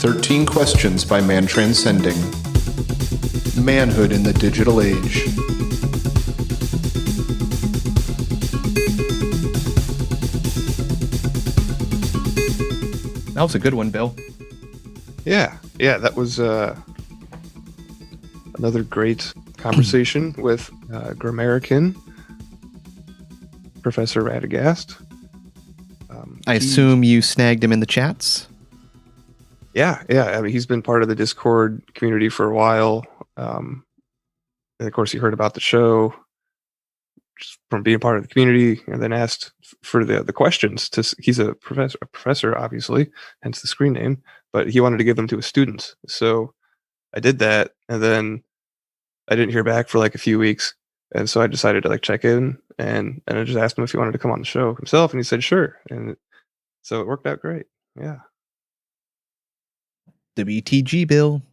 13 Questions by Man Transcending. Manhood in the Digital Age. That was a good one, Bill. Yeah, that was another great conversation with grammarican Professor Radagast. I assume you snagged him in the chats? Yeah. I mean, he's been part of the Discord community for a while. And of course, he heard about the show just from being part of the community, and then asked for the questions. He's a professor, obviously, hence the screen name, but he wanted to give them to his students. So I did that, and then I didn't hear back for like a few weeks. And so I decided to check in, and I just asked him if he wanted to come on the show himself, and he said sure. And so it worked out great. Yeah. WTG, Bill.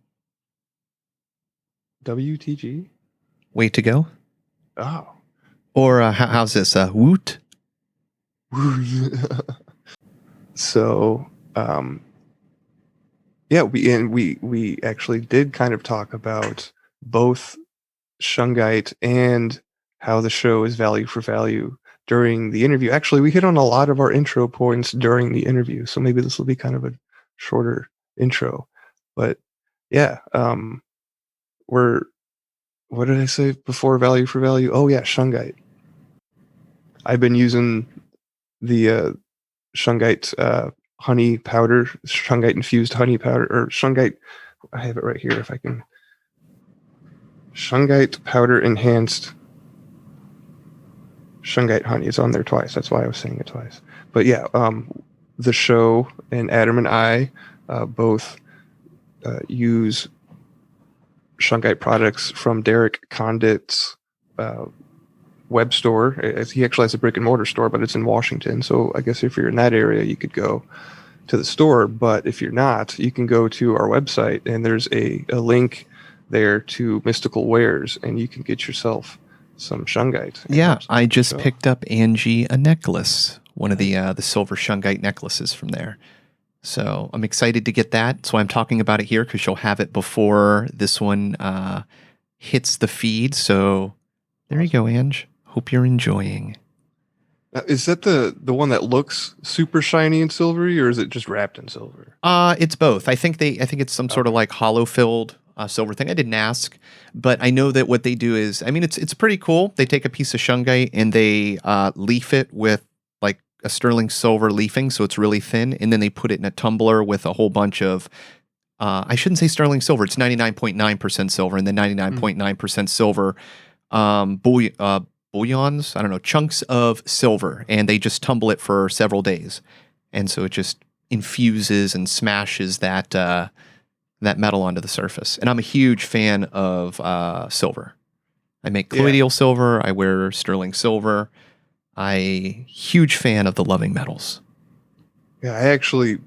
WTG? Way to go. Oh. Or how's this? Woot? So, yeah, we actually did kind of talk about both Shungite and how the show is value for value during the interview. Actually, we hit on a lot of our intro points during the interview, so maybe this will be kind of a shorter intro. But yeah, what did I say before value for value? Oh yeah, Shungite. I've been using the Shungite honey powder, Shungite infused honey powder, or Shungite. I have it right here if I can. Shungite powder enhanced Shungite honey. It's on there twice. That's why I was saying it twice. But yeah, the show and Adam and I both use Shungite products from Derek Condit's web store. He actually has a brick and mortar store, but it's in Washington. So I guess if you're in that area, you could go to the store. But if you're not, you can go to our website, and there's a link there to Mystical Wares, and you can get yourself some Shungite. Yeah, I just picked up Angie a necklace, one of the silver Shungite necklaces from there. So I'm excited to get that. So I'm talking about it here because she'll have it before this one hits the feed. So there you go, Ange. Hope you're enjoying. Is that the one that looks super shiny and silvery, or is it just wrapped in silver? It's both. I think it's some sort of like hollow filled silver thing. I didn't ask, but I know that what they do is, I mean, it's pretty cool. They take a piece of Shungite and they leaf it with like a sterling silver leafing, so it's really thin, and then they put it in a tumbler with a whole bunch of I shouldn't say sterling silver. It's 99.9% silver, and then 99.9% silver bullions. I don't know, chunks of silver, and they just tumble it for several days, and so it just infuses and smashes that metal onto the surface. And I'm a huge fan of silver. I make colloidal silver. I wear sterling silver. Huge fan of the loving metals. Yeah, I actually,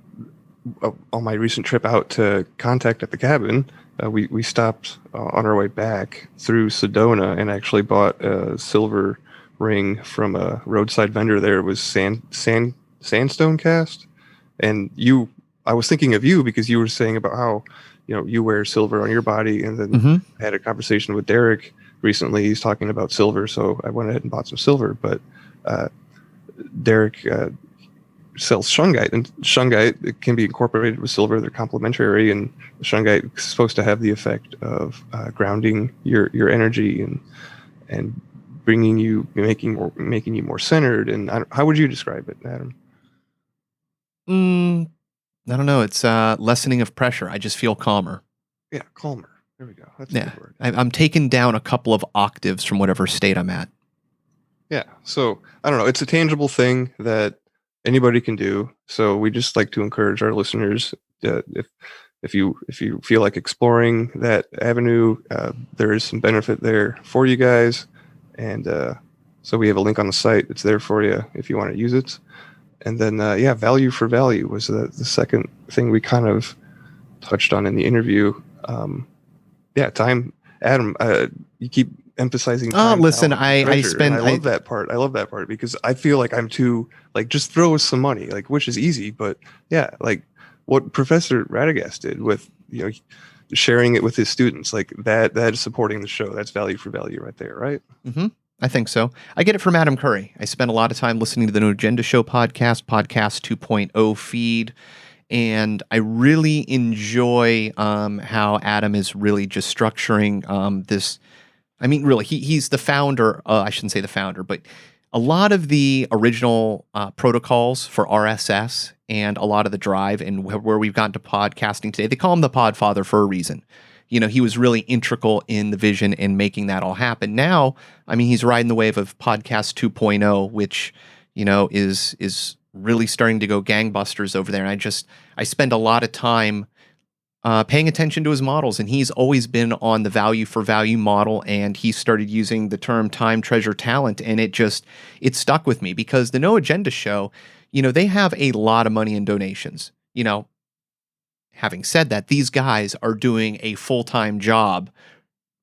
on my recent trip out to Contact at the cabin, we stopped on our way back through Sedona and actually bought a silver ring from a roadside vendor there. It was sandstone cast. And I was thinking of you because you were saying about how, you wear silver on your body. And then I had a conversation with Derek recently. He's talking about silver. So I went ahead and bought some silver. But Derek sells Shungite, and Shungite, it can be incorporated with silver. They're complementary, and Shungite is supposed to have the effect of grounding your energy and making you more centered. And how would you describe it, Adam? I don't know. It's lessening of pressure. I just feel calmer. Yeah, calmer. There we go. That's a good word. I'm taken down a couple of octaves from whatever state I'm at. Yeah. So I don't know. It's a tangible thing that anybody can do. So we just like to encourage our listeners that if you feel like exploring that avenue, there is some benefit there for you guys. And so we have a link on the site. It's there for you if you want to use it. And then, value for value was the second thing we kind of touched on in the interview. Time. Adam, you keep emphasizing time. Listen, I love that part. I love that part because I feel like I'm too, just throw us some money, which is easy. But yeah, what Professor Radagast did with, sharing it with his students, like that is supporting the show. That's value for value right there, right? Mm-hmm. I think so. I get it from Adam Curry. I spend a lot of time listening to the No Agenda Show podcast 2.0 feed, and I really enjoy how Adam is really just structuring this. I mean, really, he's the founder. I shouldn't say the founder, but a lot of the original protocols for RSS and a lot of the drive and where we've gotten to podcasting today, they call him the Podfather for a reason. He was really integral in the vision and making that all happen. Now, I mean, he's riding the wave of podcast 2.0, which, is really starting to go gangbusters over there. And I spend a lot of time paying attention to his models, and he's always been on the value for value model, and he started using the term time, treasure, talent, and it stuck with me because the No Agenda Show, they have a lot of money in donations. Having said that, these guys are doing a full-time job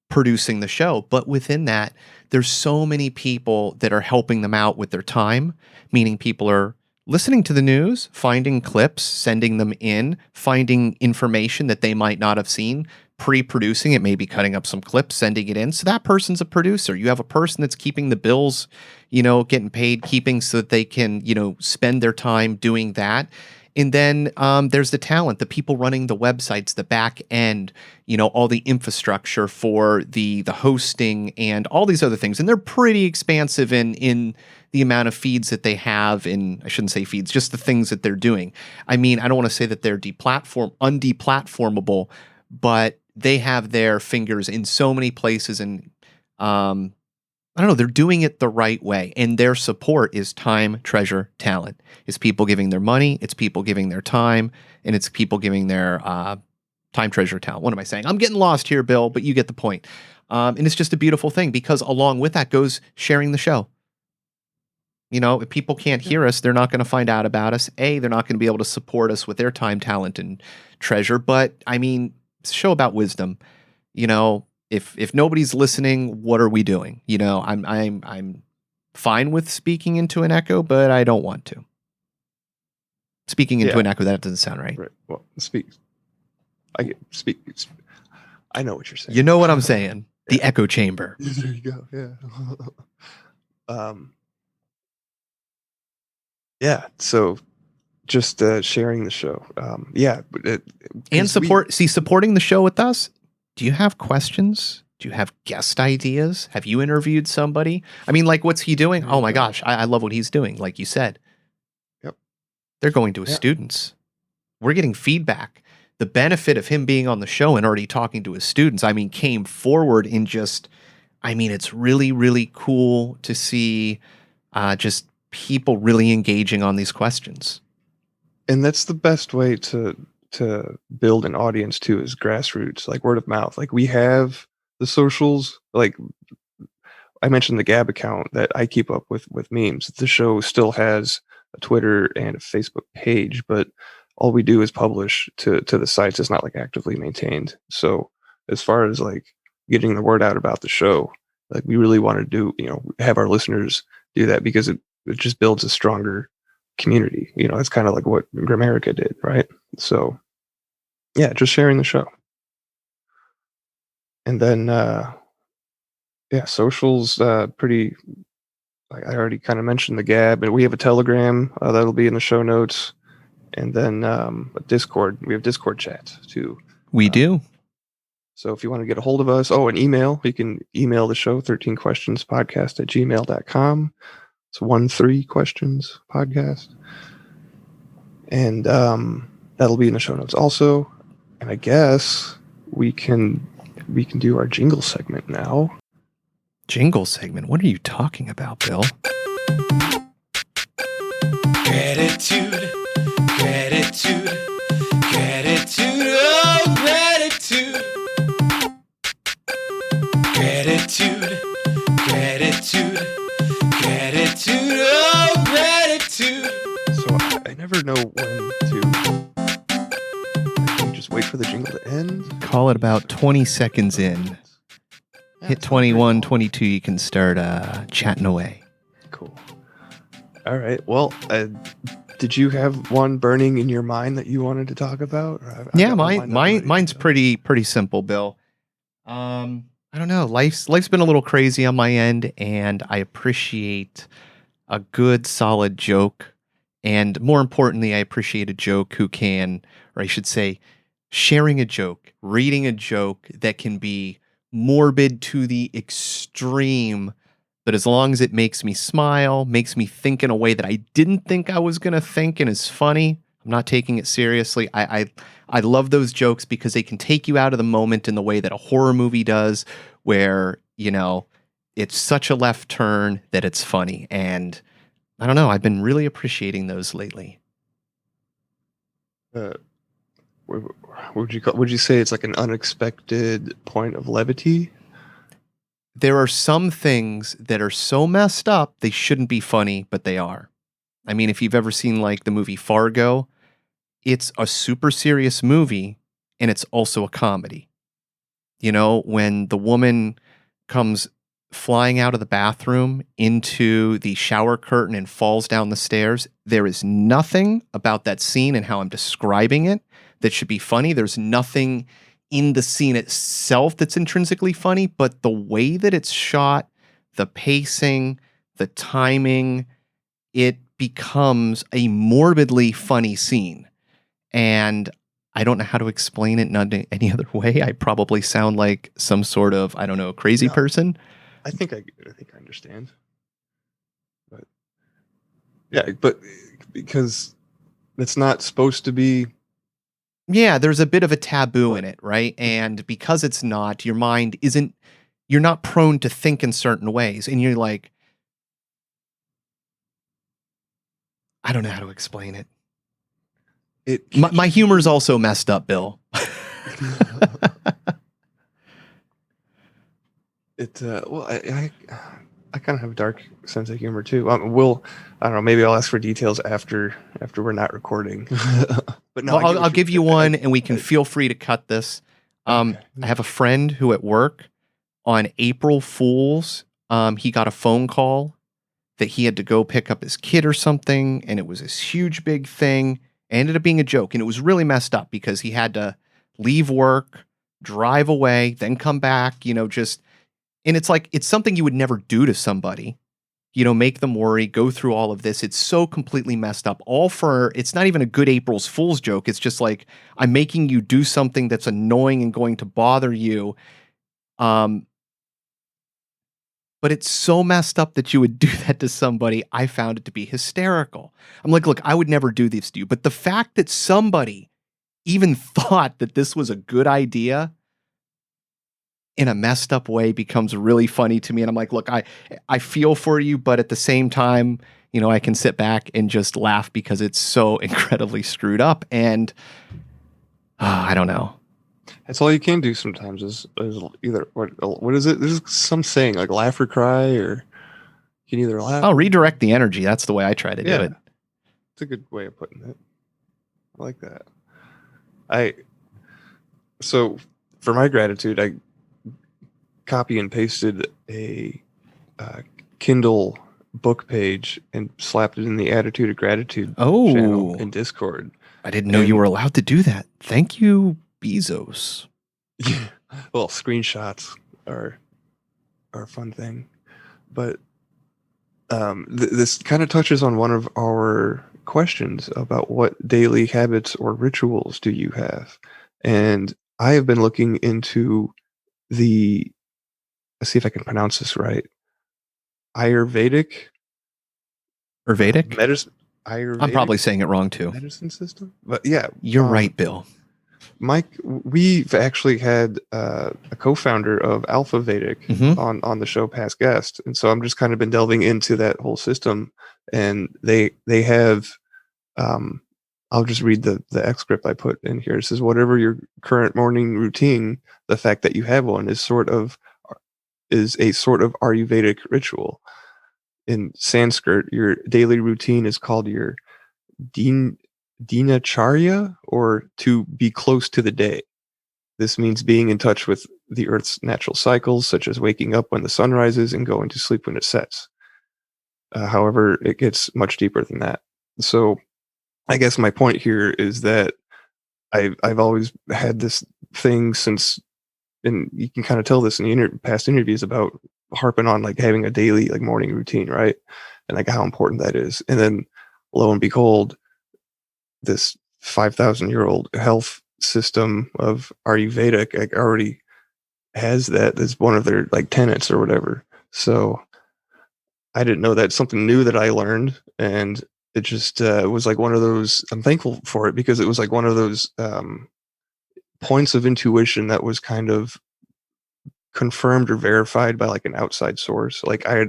producing the show, but within that, there's so many people that are helping them out with their time, meaning people are listening to the news, finding clips, sending them in, finding information that they might not have seen, pre-producing it, maybe cutting up some clips, sending it in. So that person's a producer. You have a person that's keeping the bills, getting paid, keeping so that they can, spend their time doing that. And then there's the talent, the people running the websites, the back end, all the infrastructure for the hosting and all these other things. And they're pretty expansive in the amount of feeds that they have I shouldn't say feeds, just the things that they're doing. I mean, I don't want to say that they're undeplatformable, but they have their fingers in so many places, and I don't know, they're doing it the right way. And their support is time, treasure, talent. It's people giving their money, it's people giving their time, and it's people giving their time, treasure, talent. What am I saying? I'm getting lost here, Bill, but you get the point. And it's just a beautiful thing because along with that goes sharing the show. If people can't hear us, they're not going to find out about us. They're not going to be able to support us with their time, talent, and treasure. But I mean, it's a show about wisdom. If nobody's listening, what are we doing? I'm fine with speaking into an echo, but I don't want to. Speaking into an echo, that doesn't sound right. Right. Well, I know what you're saying. You know what I'm saying? The echo chamber. There you go. Yeah. Yeah. So just sharing the show. And supporting the show with us. Do you have questions? Do you have guest ideas? Have you interviewed somebody? I mean, like, what's he doing? Oh my gosh, I love what he's doing. Like you said. Yep. They're going to his students. We're getting feedback. The benefit of him being on the show and already talking to his students, came forward in it's really, really cool to see just people really engaging on these questions. And that's the best way to build an audience too, is grassroots, like word of mouth. Like we have the socials, like I mentioned the Gab account that I keep up with memes. The show still has a Twitter and a Facebook page, but all we do is publish to the sites. It's not like actively maintained. So as far as like getting the word out about the show, like we really want to do, have our listeners do that because it just builds a stronger community. It's kind of like what Gramerica did, right? So yeah, just sharing the show. And then socials, pretty, like I already kind of mentioned the Gab, and we have a Telegram that'll be in the show notes, and then a Discord. We have Discord chats too. We do. So if you want to get a hold of us, an email, you can email the show 13questionspodcast@gmail.com. It's 13 questions podcast. And that'll be in the show notes also. And I guess we can do our jingle segment now. Jingle segment? What are you talking about, Bill? Gratitude, gratitude, gratitude, oh, gratitude. Gratitude, gratitude, gratitude, oh, gratitude. So I never know when to. You just wait for the jingle to end. Call it about 20 seconds in. Hit 21, 22, you can start chatting away. Cool. All right. Well, Did you have one burning in your mind that you wanted to talk about? I've Yeah, got one lined up ready to mine's go. pretty simple, Bill. I don't know. Life's been a little crazy on my end, and I appreciate a good, solid joke. And more importantly, I appreciate a joke who can, or I should say, sharing a joke, reading a joke that can be morbid to the extreme, but as long as it makes me smile, makes me think in a way that I didn't think I was going to think and is funny, I'm not taking it seriously. I love those jokes because they can take you out of the moment in the way that a horror movie does, where, it's such a left turn that it's funny. And I don't know, I've been really appreciating those lately. Uh, what would you say it's like an unexpected point of levity? There are some things that are so messed up, they shouldn't be funny, but they are. I mean, if you've ever seen like the movie Fargo, it's a super serious movie and it's also a comedy. When the woman comes flying out of the bathroom into the shower curtain and falls down the stairs, there is nothing about that scene and how I'm describing it that should be funny. There's nothing in the scene itself that's intrinsically funny, but the way that it's shot, the pacing, the timing, it becomes a morbidly funny scene. And I don't know how to explain it in any other way. I probably sound like some sort of, I don't know, crazy No. person. I think I understand. But yeah, but because it's not supposed to be. Yeah, there's a bit of a taboo in it, right? And because it's not, your mind isn't, you're not prone to think in certain ways. And you're like, I don't know how to explain it. My humor is also messed up, Bill. Well, I kind of have a dark sense of humor too. I don't know. Maybe I'll ask for details after we're not recording. But no, well, I'll give you one, and we can feel free to cut this. Okay. I have a friend who at work on April Fools, he got a phone call that he had to go pick up his kid or something, and it was this huge big thing. It ended up being a joke, and it was really messed up because he had to leave work, drive away, then come back, and it's like, it's something you would never do to somebody, make them worry, go through all of this. It's so completely messed up. It's not even a good April's Fool's joke. It's just like, I'm making you do something that's annoying and going to bother you. But it's so messed up that you would do that to somebody. I found it to be hysterical. I'm like, look, I would never do this to you. But the fact that somebody even thought that this was a good idea in a messed up way becomes really funny to me. And I'm like, look, I feel for you, but at the same time, I can sit back and just laugh because it's so incredibly screwed up. And I don't know. That's all you can do sometimes is either what is it? There's some saying like laugh or cry, or you can either laugh. I'll redirect the energy. That's the way I try to do it. It's a good way of putting it. I like that. So for my gratitude, I copy and pasted a Kindle book page and slapped it in the Attitude of Gratitude channel in Discord. I didn't know you were allowed to do that. Thank you, Bezos. Yeah. Well, screenshots are a fun thing, but this kind of touches on one of our questions about what daily habits or rituals do you have, and I have been looking into let's see if I can pronounce this right. Ayurvedic medicine. I'm probably saying it wrong too. Medicine system, but yeah, you're right, Bill. Mike, we've actually had a co-founder of Alpha Vedic on the show, past guest, and so I'm just kind of been delving into that whole system, and they have. I'll just read the excerpt I put in here. It says, whatever your current morning routine, the fact that you have one is a sort of Ayurvedic ritual. In Sanskrit, your daily routine is called your dinacharya, or to be close to the day. This means being in touch with the Earth's natural cycles, such as waking up when the sun rises and going to sleep when it sets. However, it gets much deeper than that. So I guess my point here is that I've always had this thing since, and you can kind of tell this in the past interviews about harping on like having a daily like morning routine, right? And like how important that is. And then lo and behold, this 5,000-year-old health system of Ayurvedic like already has that as one of their like tenets or whatever. So I didn't know that's something new that I learned, and it just was like one of those. I'm thankful for it because it was like one of those points of intuition that was kind of confirmed or verified by like an outside source. Like I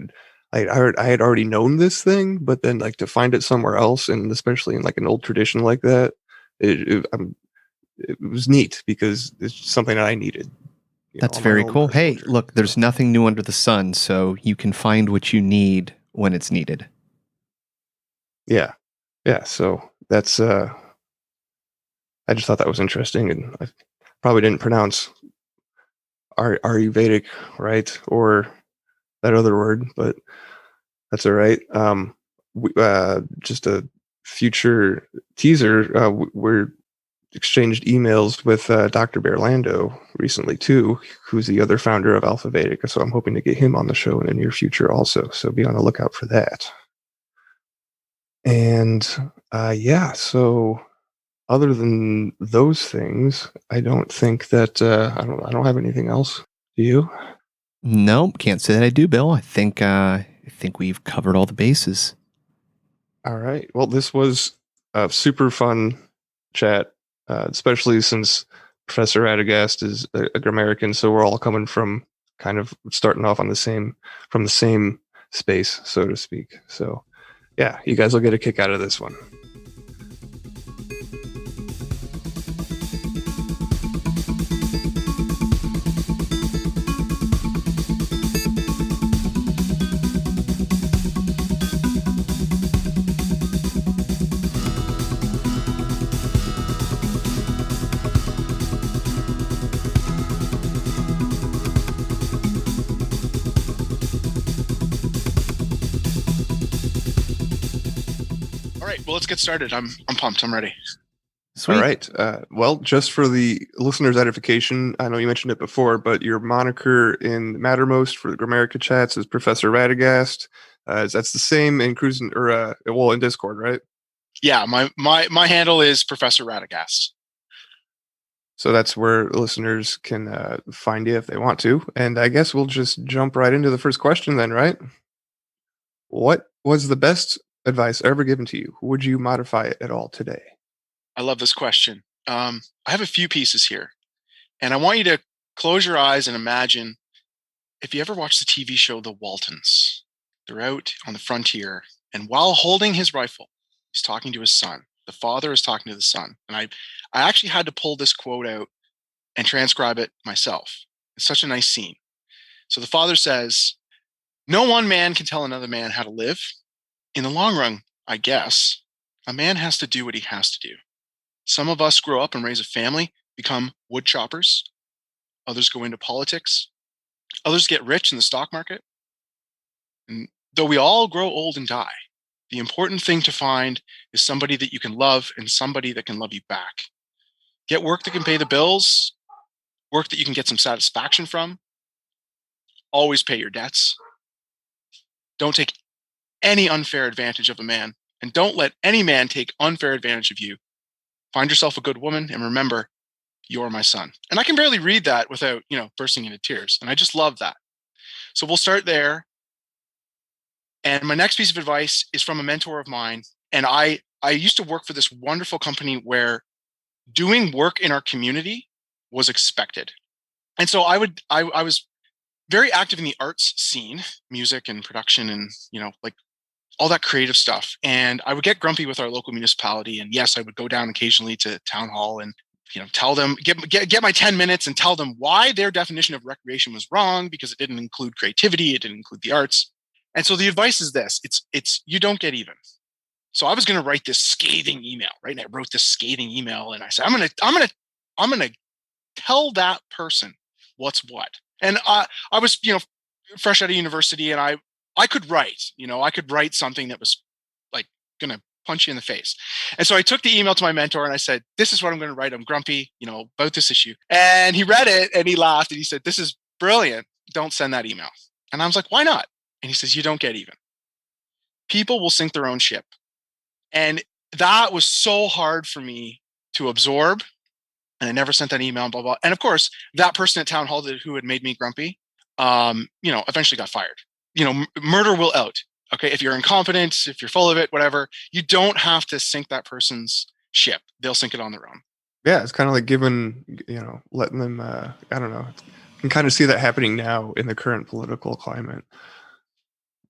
had already known this thing, but then like to find it somewhere else, and especially in like an old tradition like that, it was neat because it's something that I needed. That's very cool. Hey, look, there's nothing new under the sun, so you can find what you need when it's needed. Yeah. So that's I just thought that was interesting, and I probably didn't pronounce Ayurvedic right, or that other word, but that's all right. Just a future teaser. We're exchanged emails with Dr. Berlando recently too, who's the other founder of Alpha Vedica. So I'm hoping to get him on the show in the near future also. So be on the lookout for that. And so other than those things, I don't think that I don't have anything else. Do you? Nope, can't say that I do, Bill. I think we've covered all the bases. All right. Well, this was a super fun chat, especially since Professor Radagast is a grammarican, so we're all coming from kind of starting off on the same space, so to speak. So, yeah, you guys will get a kick out of this one. Well, let's get started. I'm pumped. I'm ready. Sweet. All right. Well, just for the listeners' edification, I know you mentioned it before, but your moniker in Mattermost for the Grammarica chats is Professor Radagast. That's the same in Cruising or in Discord, right? Yeah, my handle is Professor Radagast. So that's where listeners can find you if they want to. And I guess we'll just jump right into the first question then, right? What was the best advice ever given to you? Would you modify it at all today? I love this question. I have a few pieces here, and I want you to close your eyes and imagine if you ever watched the TV show The Waltons. They're out on the frontier, and while holding his rifle, he's talking to his son. The father is talking to the son. And I actually had to pull this quote out and transcribe it myself. It's such a nice scene. So the father says, "No one man can tell another man how to live. In the long run, I guess, a man has to do what he has to do. Some of us grow up and raise a family, become wood choppers. Others go into politics. Others get rich in the stock market. And though we all grow old and die, the important thing to find is somebody that you can love and somebody that can love you back. Get work that can pay the bills, work that you can get some satisfaction from. Always pay your debts. Don't take any unfair advantage of a man, and don't let any man take unfair advantage of you. Find yourself a good woman, and remember, you're my son." And I can barely read that without, bursting into tears. And I just love that. So we'll start there. And my next piece of advice is from a mentor of mine. And I used to work for this wonderful company where doing work in our community was expected. And so I was very active in the arts scene, music and production and, like all that creative stuff. And I would get grumpy with our local municipality. And yes, I would go down occasionally to town hall and, tell them, get my 10 minutes and tell them why their definition of recreation was wrong, because it didn't include creativity. It didn't include the arts. And so the advice is this: it's you don't get even. So I was going to write this scathing email, right? And I wrote this scathing email, and I said, I'm going to tell that person what's what. And I was, fresh out of university, and I could write, I could write something that was like going to punch you in the face. And so I took the email to my mentor and I said, this is what I'm going to write. I'm grumpy, about this issue. And he read it and he laughed and he said, this is brilliant. Don't send that email. And I was like, why not? And he says, you don't get even. People will sink their own ship. And that was so hard for me to absorb. And I never sent that email, blah, blah. And of course, that person at town hall who had made me grumpy, eventually got fired. Murder will out. Okay. If you're incompetent, if you're full of it, whatever, you don't have to sink that person's ship. They'll sink it on their own. Yeah. It's kind of like letting them, I don't know. You can kind of see that happening now in the current political climate.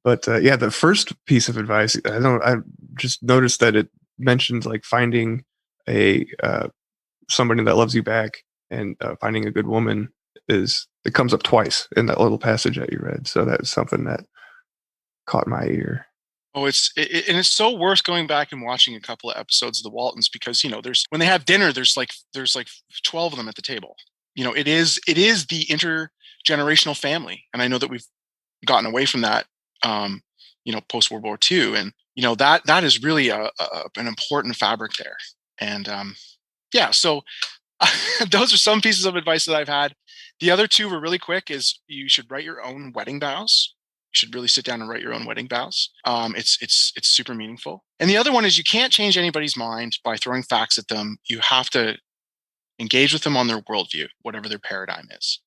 But the first piece of advice, I just noticed that it mentioned like finding a somebody that loves you back and finding a good woman it comes up twice in that little passage that you read. So that's something that caught my ear. Oh, it's so worth going back and watching a couple of episodes of the Waltons because there's when they have dinner, there's like 12 of them at the table. It is the intergenerational family, and I know that we've gotten away from that. Post World War II, and that is really an important fabric there. And so those are some pieces of advice that I've had. The other two were really quick. Is you should write your own wedding vows. You should really sit down and write your own wedding vows. It's super meaningful. And the other one is you can't change anybody's mind by throwing facts at them. You have to engage with them on their worldview, whatever their paradigm is.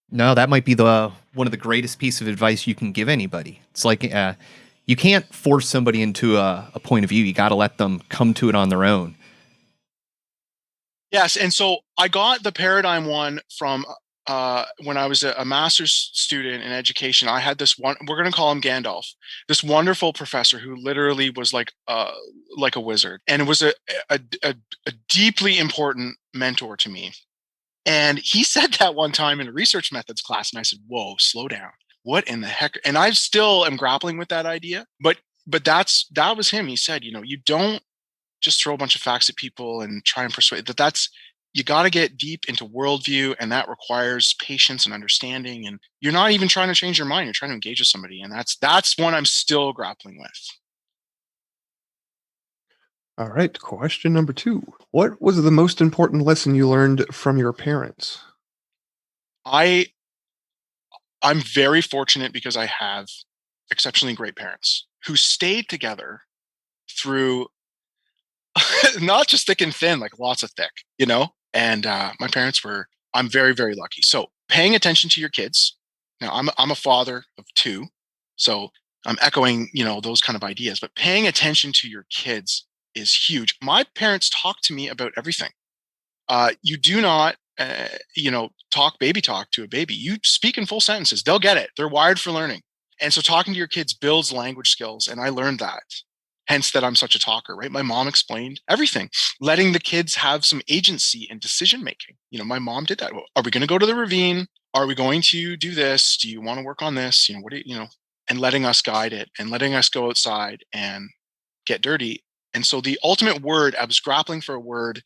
No, that might be one of the greatest piece of advice you can give anybody. It's like you can't force somebody into a point of view. You got to let them come to it on their own. Yes, and so I got the paradigm one from when I was a master's student in education. I had this one. We're going to call him Gandalf. This wonderful professor who literally was like a wizard, and it was a deeply important mentor to me. And he said that one time in a research methods class, and I said, "Whoa, slow down! What in the heck?" And I still am grappling with that idea. But that was him. He said, you don't just throw a bunch of facts at people and try and persuade. You got to get deep into worldview, and that requires patience and understanding. And you're not even trying to change your mind; you're trying to engage with somebody, and that's one I'm still grappling with. All right, question number 2. What was the most important lesson you learned from your parents? I'm very fortunate because I have exceptionally great parents who stayed together through not just thick and thin, like lots of thick, And my parents I'm very, very lucky. So paying attention to your kids. Now I'm a father of 2, so I'm echoing, those kind of ideas, but paying attention to your kids is huge. My parents talk to me about everything. You do not, talk baby talk to a baby. You speak in full sentences. They'll get it. They're wired for learning. And so talking to your kids builds language skills. And I learned that. Hence that I'm such a talker, right? My mom explained everything, letting the kids have some agency and decision making. My mom did that. Are we going to go to the ravine? Are we going to do this? Do you want to work on this? And letting us guide it and letting us go outside and get dirty. And so the ultimate word, I was grappling for a word,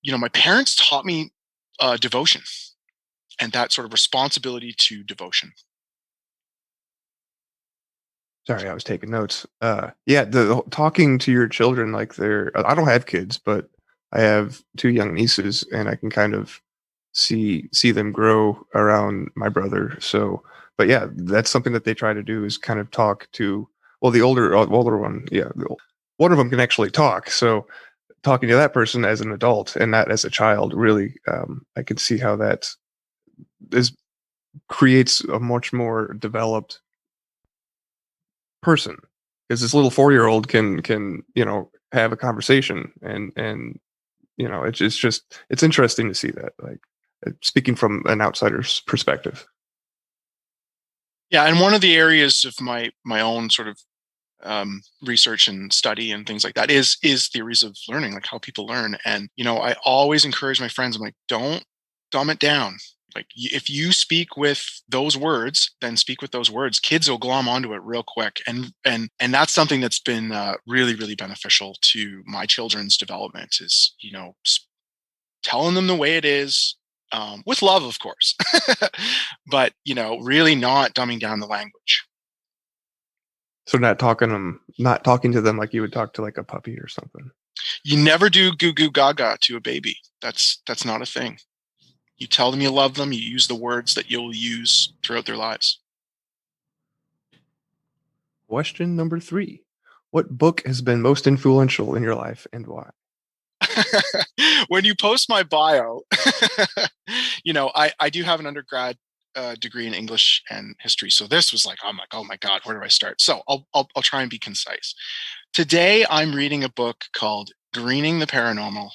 my parents taught me devotion and that sort of responsibility to devotion. Sorry, I was taking notes. The talking to your children like I don't have kids, but I have 2 young nieces, and I can kind of see them grow around my brother. So, but yeah, that's something that they try to do is kind of talk to. Well, the older one, one of them can actually talk. So, talking to that person as an adult and not as a child, really, I can see how that creates a much more developed person, because this little 4-year-old can have a conversation and it's interesting to see that, like, speaking from an outsider's perspective. Yeah, and one of the areas of my own sort of research and study and things like that is theories of learning, like how people learn. And I always encourage my friends, I'm like, don't dumb it down. Like, if you speak with those words, then speak with those words. Kids will glom onto it real quick, and that's something that's been really, really beneficial to my children's development. Is telling them the way it is, with love, of course, but really not dumbing down the language. So not talking to them like you would talk to like a puppy or something. You never do goo goo gaga to a baby. That's not a thing. You tell them you love them. You use the words that you'll use throughout their lives. Question number 3. What book has been most influential in your life and why? When you post my bio, I do have an undergrad degree in English and history. So this was like, I'm like, oh my God, where do I start? So I'll try and be concise. Today, I'm reading a book called Greening the Paranormal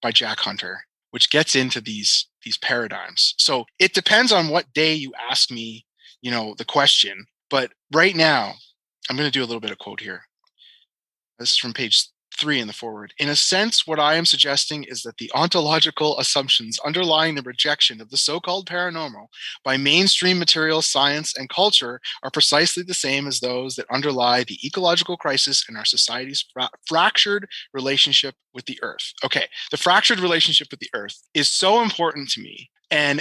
by Jack Hunter, which gets into these paradigms. So it depends on what day you ask me, the question. But right now, I'm going to do a little bit of quote here. This is from page 3 in the foreword. In a sense, what I am suggesting is that the ontological assumptions underlying the rejection of the so-called paranormal by mainstream material science and culture are precisely the same as those that underlie the ecological crisis in our society's fractured relationship with the earth. Okay, the fractured relationship with the earth is so important to me. And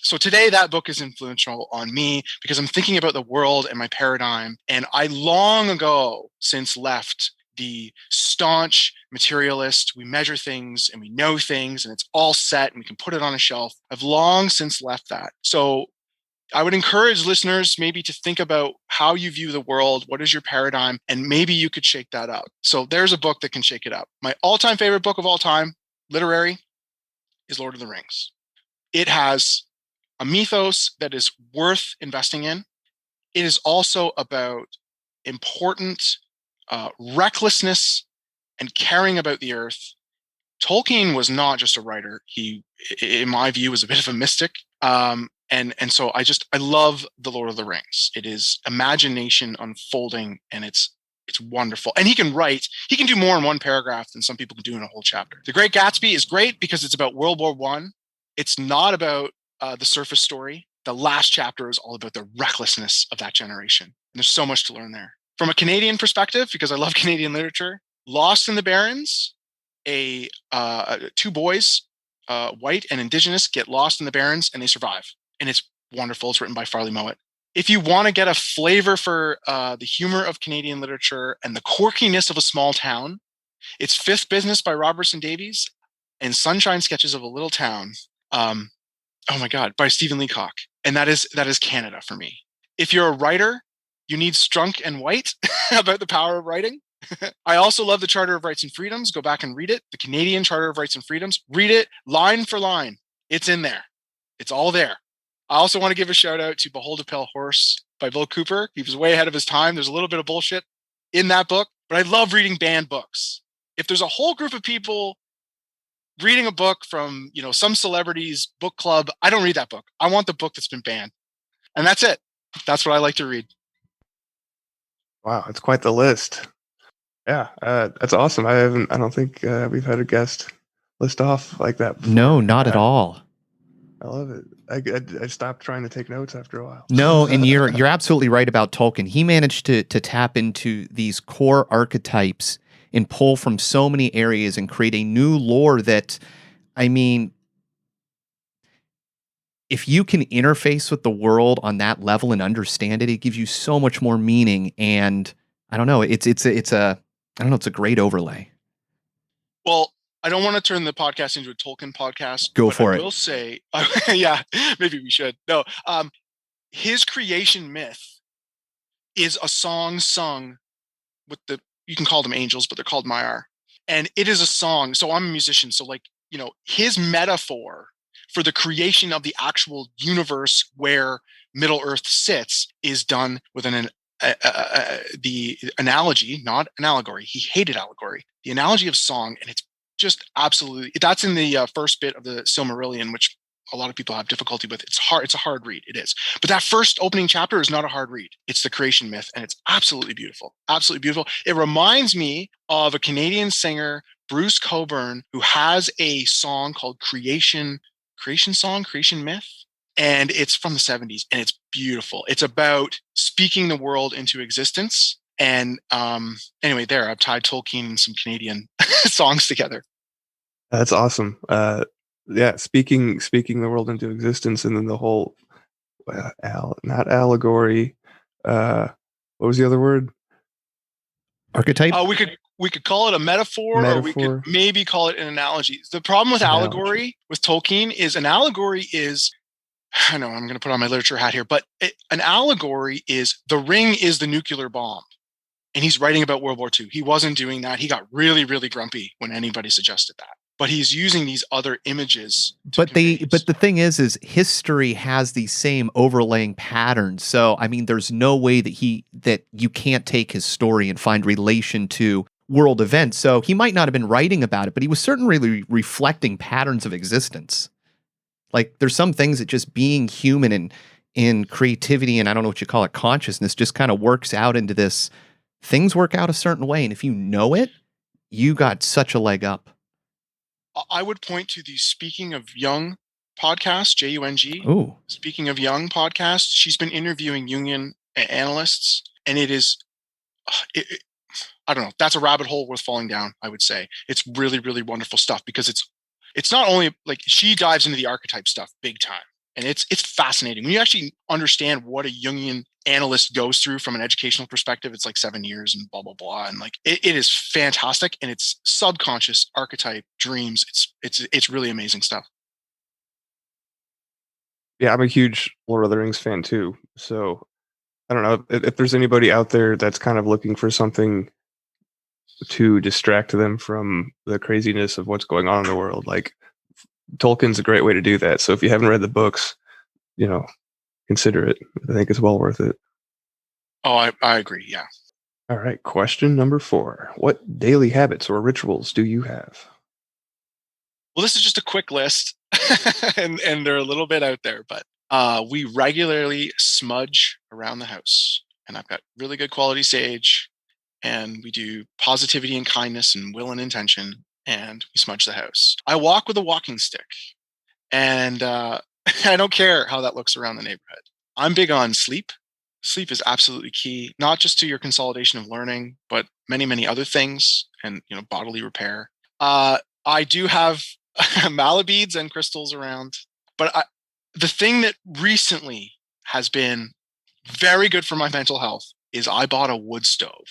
so today that book is influential on me because I'm thinking about the world and my paradigm. And I long ago since left the staunch materialist, we measure things and we know things and it's all set and we can put it on a shelf. I've long since left that. So I would encourage listeners maybe to think about how you view the world, what is your paradigm, and maybe you could shake that up. So there's a book that can shake it up. My all-time favorite book of all time, literary, is Lord of the Rings. It has a mythos that is worth investing in. It is also about important recklessness and caring about the earth. Tolkien was not just a writer. He, in my view, was a bit of a mystic. And so I love The Lord of the Rings. It is imagination unfolding, and it's wonderful. And he can do more in one paragraph than some people can do in a whole chapter. The Great Gatsby is great because it's about World War I. It's not about the surface story. The last chapter is all about the recklessness of that generation. And there's so much to learn there. From a Canadian perspective, because I love Canadian literature, Lost in the Barrens, two boys, white and Indigenous, get lost in the Barrens and they survive. And it's wonderful. It's written by Farley Mowat. If you want to get a flavor for the humor of Canadian literature and the quirkiness of a small town, it's Fifth Business by Robertson Davies and Sunshine Sketches of a Little Town, oh my God, by Stephen Leacock. And that is Canada for me. If you're a writer, you need Strunk and White about the power of writing. I also love the Charter of Rights and Freedoms. Go back and read it. The Canadian Charter of Rights and Freedoms. Read it line for line. It's in there. It's all there. I also want to give a shout out to Behold a Pale Horse by Bill Cooper. He was way ahead of his time. There's a little bit of bullshit in that book, but I love reading banned books. If there's a whole group of people reading a book from, some celebrity's book club, I don't read that book. I want the book that's been banned. And that's it. That's what I like to read. Wow, it's quite the list. Yeah, that's awesome. I don't think we've had a guest list off like that before. No, not at all. I love it. I stopped trying to take notes after a while. No, and you're absolutely right about Tolkien. He managed to tap into these core archetypes and pull from so many areas and create a new lore that, if you can interface with the world on that level and understand it, it gives you so much more meaning. And I don't know, it's a great overlay. Well, I don't want to turn the podcast into a Tolkien podcast. Go for it. I will say, yeah, maybe we should. No, his creation myth is a song sung with you can call them angels, but they're called Maiar. And it is a song. So I'm a musician. So his metaphor for the creation of the actual universe where Middle Earth sits is done with the analogy, not an allegory. He hated allegory. The analogy of song, and it's just absolutely, that's in the first bit of the Silmarillion, which a lot of people have difficulty with. It's hard. It's a hard read. It is. But that first opening chapter is not a hard read. It's the creation myth, and it's absolutely beautiful. Absolutely beautiful. It reminds me of a Canadian singer, Bruce Coburn, who has a song called Creation Myth. And it's from the 70s, and it's beautiful. It's about speaking the world into existence. And anyway, I've tied Tolkien and some Canadian songs together. That's awesome. Yeah, speaking the world into existence, and then the whole not allegory. what was the other word? Archetype? We could call it a metaphor, or we could maybe call it an analogy. The problem with allegory with Tolkien is an allegory is, I know I'm going to put on my literature hat here, but an allegory is the ring is the nuclear bomb. And he's writing about World War II. He wasn't doing that. He got really, really grumpy when anybody suggested that. But he's using these other images. But the thing is history has these same overlaying patterns. So I mean, there's no way that you can't take his story and find relation to world events. So he might not have been writing about it, but he was certainly reflecting patterns of existence. Like there's some things that just being human and in creativity, and I don't know what you call it, consciousness, just kind of works out into this. Things work out a certain way, and if you know it, you got such a leg up. I would point to the Speaking of Young podcast, Jung. Ooh. Speaking of Young podcast, she's been interviewing Jungian analysts, and it is, I don't know, that's a rabbit hole worth falling down, I would say. It's really, really wonderful stuff because it's not only like she dives into the archetype stuff big time, and it's fascinating. When you actually understand what a Jungian analyst goes through from an educational perspective, it's like 7 years and blah, blah, blah. And like, it is fantastic. And it's subconscious archetype dreams. It's really amazing stuff. Yeah. I'm a huge Lord of the Rings fan too. So I don't know if there's anybody out there that's kind of looking for something to distract them from the craziness of what's going on in the world. Like Tolkien's a great way to do that. So if you haven't read the books, consider it. I think it's well worth it. Oh, I agree. Yeah. All right. Question number 4. What daily habits or rituals do you have? Well, this is just a quick list and they're a little bit out there, but we regularly smudge around the house, and I've got really good quality sage, and we do positivity and kindness and will and intention, and we smudge the house. I walk with a walking stick, and I don't care how that looks around the neighborhood. I'm big on sleep. Sleep is absolutely key, not just to your consolidation of learning, but many, many other things, and bodily repair. I do have malabeads and crystals around, but the thing that recently has been very good for my mental health is I bought a wood stove,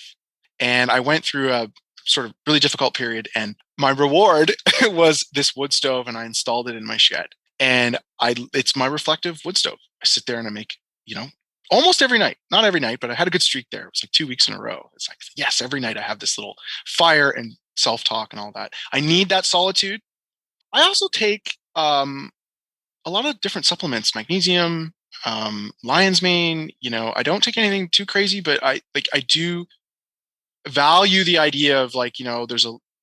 and I went through a sort of really difficult period, and my reward was this wood stove, and I installed it in my shed. And it's my reflective wood stove. I sit there and I make, almost every night, not every night, but I had a good streak there. It was like 2 weeks in a row. It's like, yes, every night I have this little fire and self-talk and all that. I need that solitude. I also take a lot of different supplements, magnesium, lion's mane. I don't take anything too crazy, but I do value the idea of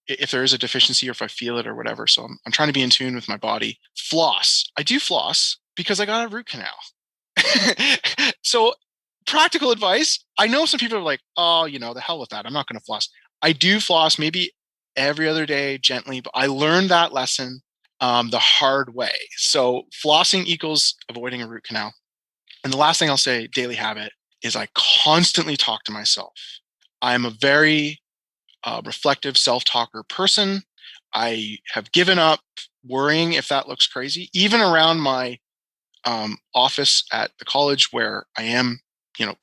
if there is a deficiency or if I feel it or whatever. So I'm trying to be in tune with my body. Floss. I do floss because I got a root canal. So practical advice. I know some people are like, oh, the hell with that. I'm not going to floss. I do floss maybe every other day gently, but I learned that lesson the hard way. So flossing equals avoiding a root canal. And the last thing I'll say, daily habit, is I constantly talk to myself. I'm a very reflective self-talker person. I have given up worrying if that looks crazy, even around my office at the college where I am,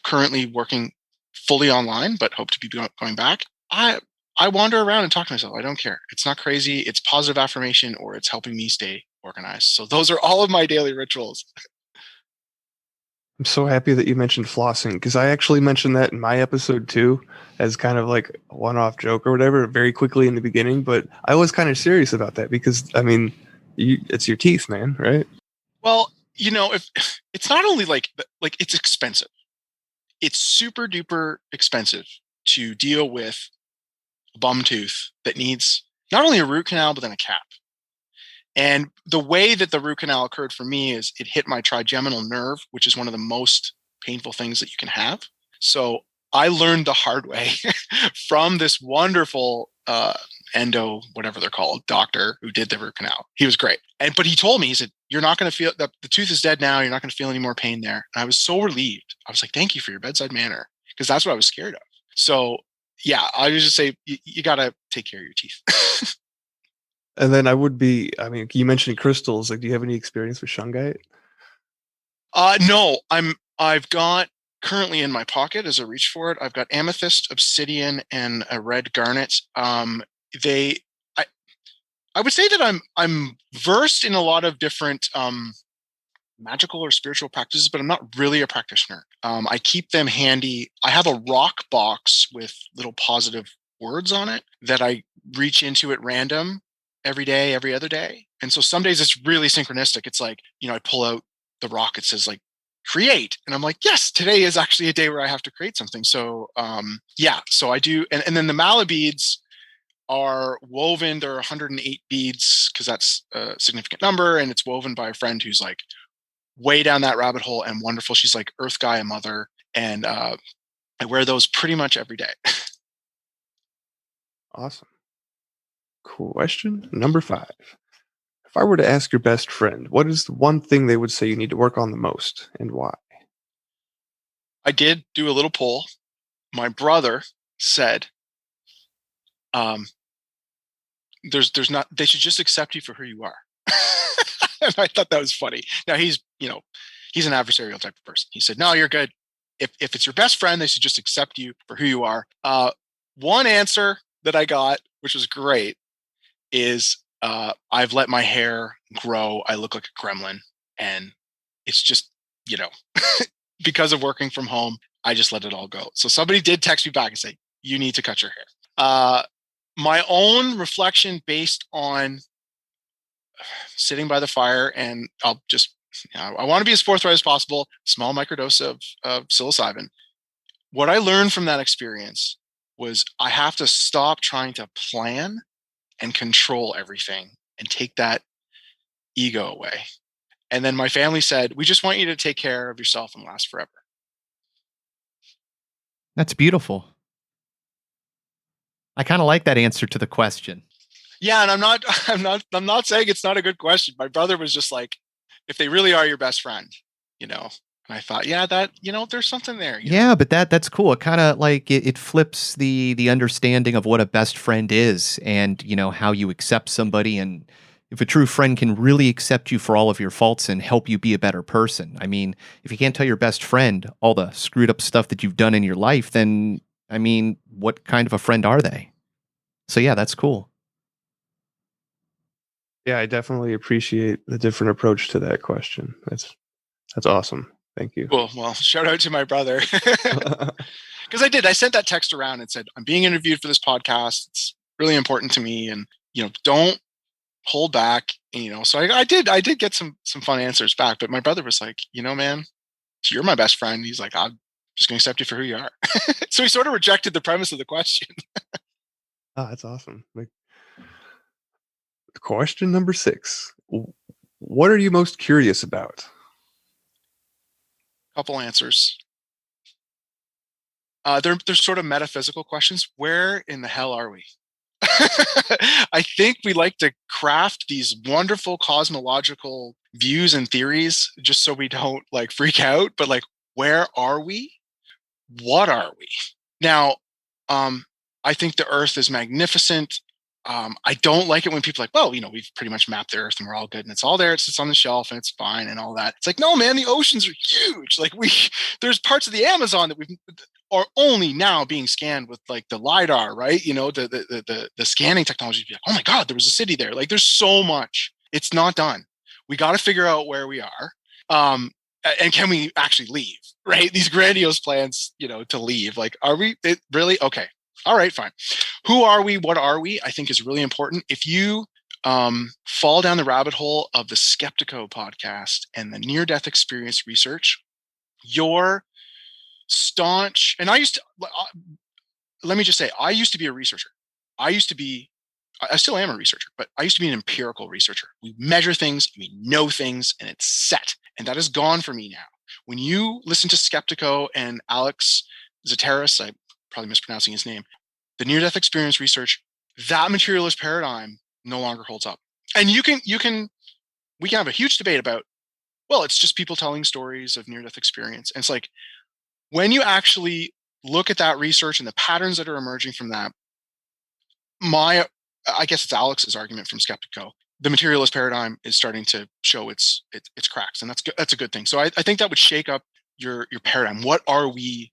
currently working fully online, but hope to be going back. I wander around and talk to myself. I don't care. It's not crazy. It's positive affirmation, or it's helping me stay organized. So those are all of my daily rituals. I'm so happy that you mentioned flossing, because I actually mentioned that in my episode too, as kind of like a one-off joke or whatever, very quickly in the beginning. But I was kind of serious about that because, it's your teeth, man, right? Well, if it's not only like it's expensive, it's super duper expensive to deal with a bum tooth that needs not only a root canal, but then a cap. And the way that the root canal occurred for me is it hit my trigeminal nerve, which is one of the most painful things that you can have. So I learned the hard way from this wonderful endo, whatever they're called, doctor who did the root canal. He was great. But he told me, he said, you're not going to feel that the tooth is dead now. You're not going to feel any more pain there. And I was so relieved. I was like, thank you for your bedside manner, because that's what I was scared of. So yeah, I would just say you got to take care of your teeth. And then you mentioned crystals. Like, do you have any experience with shungite? No, I've got currently in my pocket as I reach for it. I've got amethyst, obsidian, and a red garnet. They, I would say that I'm versed in a lot of different magical or spiritual practices, but I'm not really a practitioner. I keep them handy. I have a rock box with little positive words on it that I reach into at random every day, every other day. And so some days it's really synchronistic. It's like, I pull out the rock, it says like create. And I'm like, yes, today is actually a day where I have to create something. So so I do. And then the mala beads are woven. There are 108 beads because that's a significant number. And it's woven by a friend who's like way down that rabbit hole and wonderful. She's like Earth Gaia mother. And I wear those pretty much every day. Awesome. Question number 5. If I were to ask your best friend, what is the one thing they would say you need to work on the most and why? I did do a little poll. My brother said, there's not, they should just accept you for who you are. And I thought that was funny. Now he's an adversarial type of person. He said, no, you're good. If it's your best friend, they should just accept you for who you are. One answer that I got, which was great, is I've let my hair grow. I look like a gremlin, and it's just, because of working from home, I just let it all go. So somebody did text me back and say, you need to cut your hair. My own reflection based on sitting by the fire, and I'll just, I want to be as forthright as possible, small microdose of psilocybin. What I learned from that experience was I have to stop trying to plan and control everything and take that ego away. And then my family said, we just want you to take care of yourself and last forever. That's beautiful. I kind of like that answer to the question. Yeah, and I'm not saying it's not a good question. My brother was just like, if they really are your best friend, and I thought, yeah, that, there's something there. Yeah, but that's cool. It kind of like it flips the understanding of what a best friend is, and how you accept somebody, and if a true friend can really accept you for all of your faults and help you be a better person. I mean, if you can't tell your best friend all the screwed up stuff that you've done in your life, then what kind of a friend are they? So yeah, that's cool. Yeah, I definitely appreciate the different approach to that question. That's awesome. Thank you. Cool. Well, shout out to my brother. Because I sent that text around and said, I'm being interviewed for this podcast. It's really important to me. And, don't hold back. And, so I did get some fun answers back, but my brother was like, man, you're my best friend. He's like, I'm just going to accept you for who you are. So he sort of rejected the premise of the question. Oh, that's awesome. Question number 6. What are you most curious about? Couple answers. They're sort of metaphysical questions. Where in the hell are we? I think we like to craft these wonderful cosmological views and theories just so we don't freak out. But where are we? What are we? Now, I think the Earth is magnificent. I don't like it when people are like, well, we've pretty much mapped the Earth and we're all good and it's all there. It sits on the shelf and it's fine and all that. It's like, no, man, the oceans are huge. There's parts of the Amazon that are only now being scanned with the LiDAR, right? The scanning technology. Be like, oh my God, there was a city there. There's so much. It's not done. We got to figure out where we are. And can we actually leave, right? These grandiose plans, to leave. Are we really? Okay. All right, fine. Who are we? What are we? I think is really important. If you fall down the rabbit hole of the Skeptico podcast and the near-death experience research, you're staunch. And let me just say, I used to be a researcher. I still am a researcher, but I used to be an empirical researcher. We measure things, we know things, and it's set. And that is gone for me now. When you listen to Skeptico and Alex Zateris, I'm probably mispronouncing his name, the near-death experience research, that materialist paradigm no longer holds up. And we can have a huge debate about, well, it's just people telling stories of near-death experience. And it's like, when you actually look at that research and the patterns that are emerging from that, I guess it's Alex's argument from Skeptico, the materialist paradigm is starting to show its cracks, and that's a good thing. So I think that would shake up your paradigm. What are we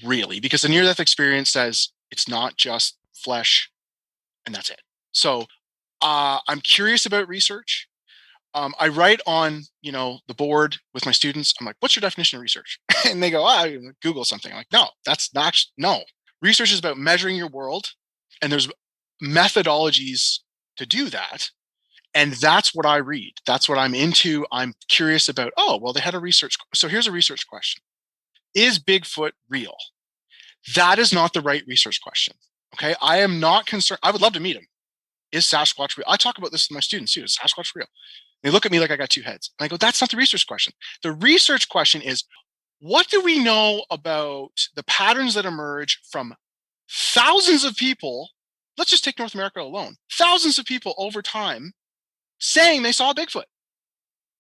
really? Because the near-death experience says it's not just flesh and that's it. So I'm curious about research. I write on, the board with my students. I'm like, what's your definition of research? And they go, Google something. I'm like, no, that's not, no. Research is about measuring your world, and there's methodologies to do that. And that's what I read. That's what I'm into. I'm curious about, they had a research. So here's a research question. Is Bigfoot real? That is not the right research question. Okay. I am not concerned. I would love to meet him. Is Sasquatch real? I talk about this with my students too. Is Sasquatch real? They look at me like I got two heads. And I go, that's not the research question. The research question is, what do we know about the patterns that emerge from thousands of people? Let's just take North America alone. Thousands of people over time saying they saw Bigfoot.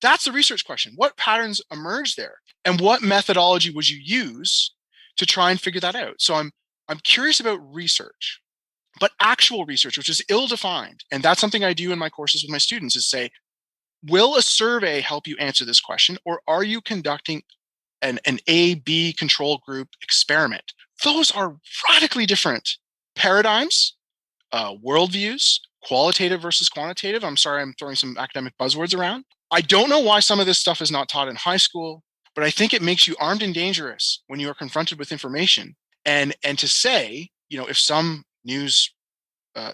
That's the research question. What patterns emerge there? And what methodology would you use to try and figure that out? So I'm curious about research, but actual research, which is ill-defined. And that's something I do in my courses with my students, is say, will a survey help you answer this question? Or are you conducting an A-B control group experiment? Those are radically different paradigms, worldviews, qualitative versus quantitative. I'm sorry, I'm throwing some academic buzzwords around. I don't know why some of this stuff is not taught in high school, but I think it makes you armed and dangerous when you are confronted with information. And to say, if some news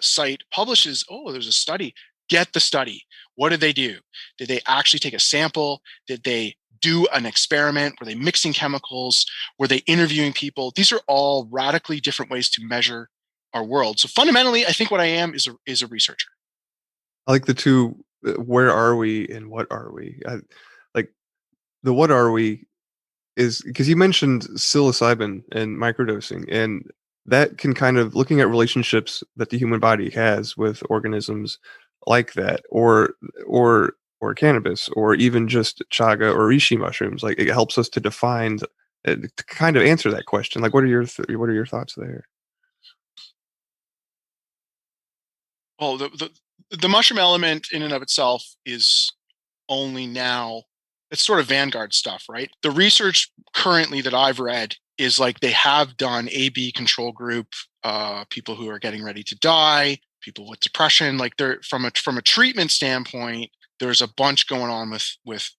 site publishes, there's a study, get the study. What did they do? Did they actually take a sample? Did they do an experiment? Were they mixing chemicals? Were they interviewing people? These are all radically different ways to measure our world. So fundamentally, I think what I am is a researcher. I like the two, where are we and what are we? Like the what are we is because you mentioned psilocybin and microdosing, and that can kind of, looking at relationships that the human body has with organisms like that, or cannabis, or even just chaga or reishi mushrooms. Like, it helps us to define, to kind of answer that question. Like, what are your thoughts there? Well, the mushroom element in and of itself is only now, it's sort of vanguard stuff, right? The research currently that I've read is like, they have done A/B control group, people who are getting ready to die, people with depression. Like, they're from a treatment standpoint, there's a bunch going on with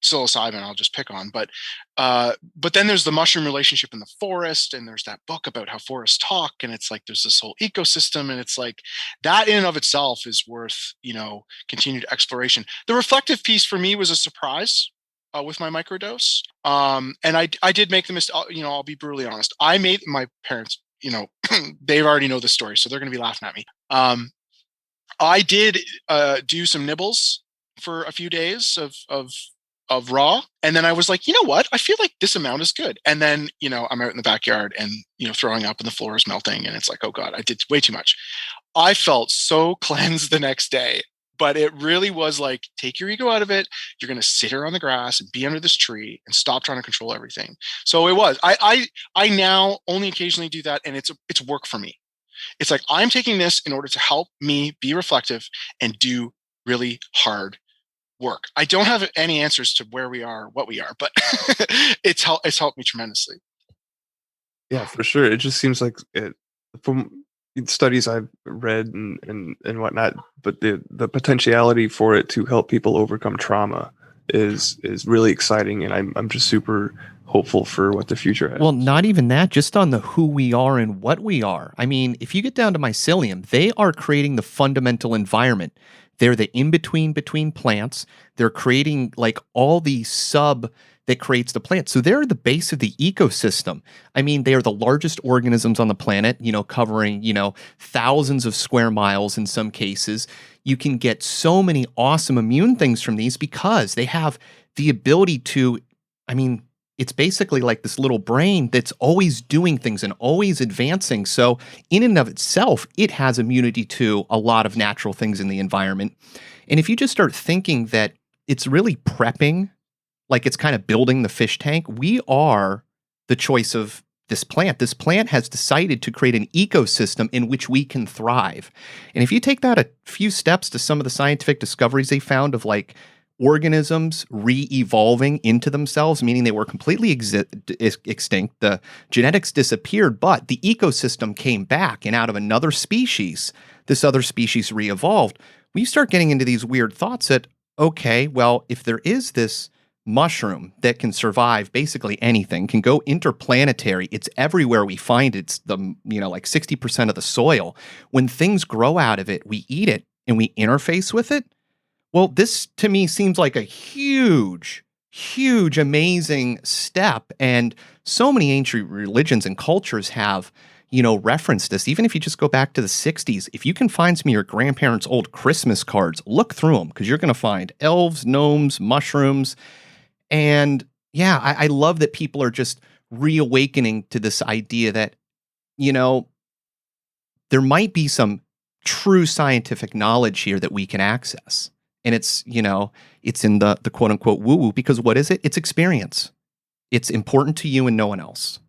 psilocybin, I'll just pick on, but then there's the mushroom relationship in the forest, and there's that book about how forests talk, and it's like there's this whole ecosystem, and it's like that in and of itself is worth continued exploration. The reflective piece for me was a surprise with my microdose, and I did make the mistake. I'll be brutally honest. I made my parents. They already know the story, so they're going to be laughing at me. I did do some nibbles for a few days of raw. And then I was like, you know what? I feel like this amount is good. And then, I'm out in the backyard and, throwing up and the floor is melting. And it's like, oh God, I did way too much. I felt so cleansed the next day, but it really was like, take your ego out of it. You're going to sit here on the grass and be under this tree and stop trying to control everything. So it was, I now only occasionally do that. And it's work for me. It's like, I'm taking this in order to help me be reflective and do really hard work. I don't have any answers to where we are, what we are, but it's helped me tremendously. Yeah, for sure. It just seems like from studies I've read and whatnot, but the potentiality for it to help people overcome trauma is really exciting, and I'm just super hopeful for what the future has. Well, not even that, just on the who we are and what we are. I mean, if you get down to mycelium, they are creating the fundamental environment. They're the in-between between plants. They're creating like all the sub that creates the plant. So they're the base of the ecosystem. I mean, they are the largest organisms on the planet, covering, thousands of square miles in some cases. You can get so many awesome immune things from these because they have the ability to, it's basically like this little brain that's always doing things and always advancing. So in and of itself, it has immunity to a lot of natural things in the environment. And if you just start thinking that it's really prepping, like it's kind of building the fish tank, we are the choice of this plant. This plant has decided to create an ecosystem in which we can thrive. And if you take that a few steps to some of the scientific discoveries they found of like organisms re-evolving into themselves, meaning they were completely extinct. The genetics disappeared, but the ecosystem came back, and out of another species, this other species re-evolved. We start getting into these weird thoughts that, okay, well, if there is this mushroom that can survive basically anything, can go interplanetary, it's everywhere we find it. It's like 60% of the soil. When things grow out of it, we eat it and we interface with it. Well, this to me seems like a huge, amazing step. And so many ancient religions and cultures have, referenced this. Even if you just go back to the 60s, if you can find some of your grandparents' old Christmas cards, look through them, because you're going to find elves, gnomes, mushrooms. And yeah, I love that people are just reawakening to this idea that, there might be some true scientific knowledge here that we can access. And it's in the quote unquote woo-woo, because what is it? It's experience. It's important to you and no one else.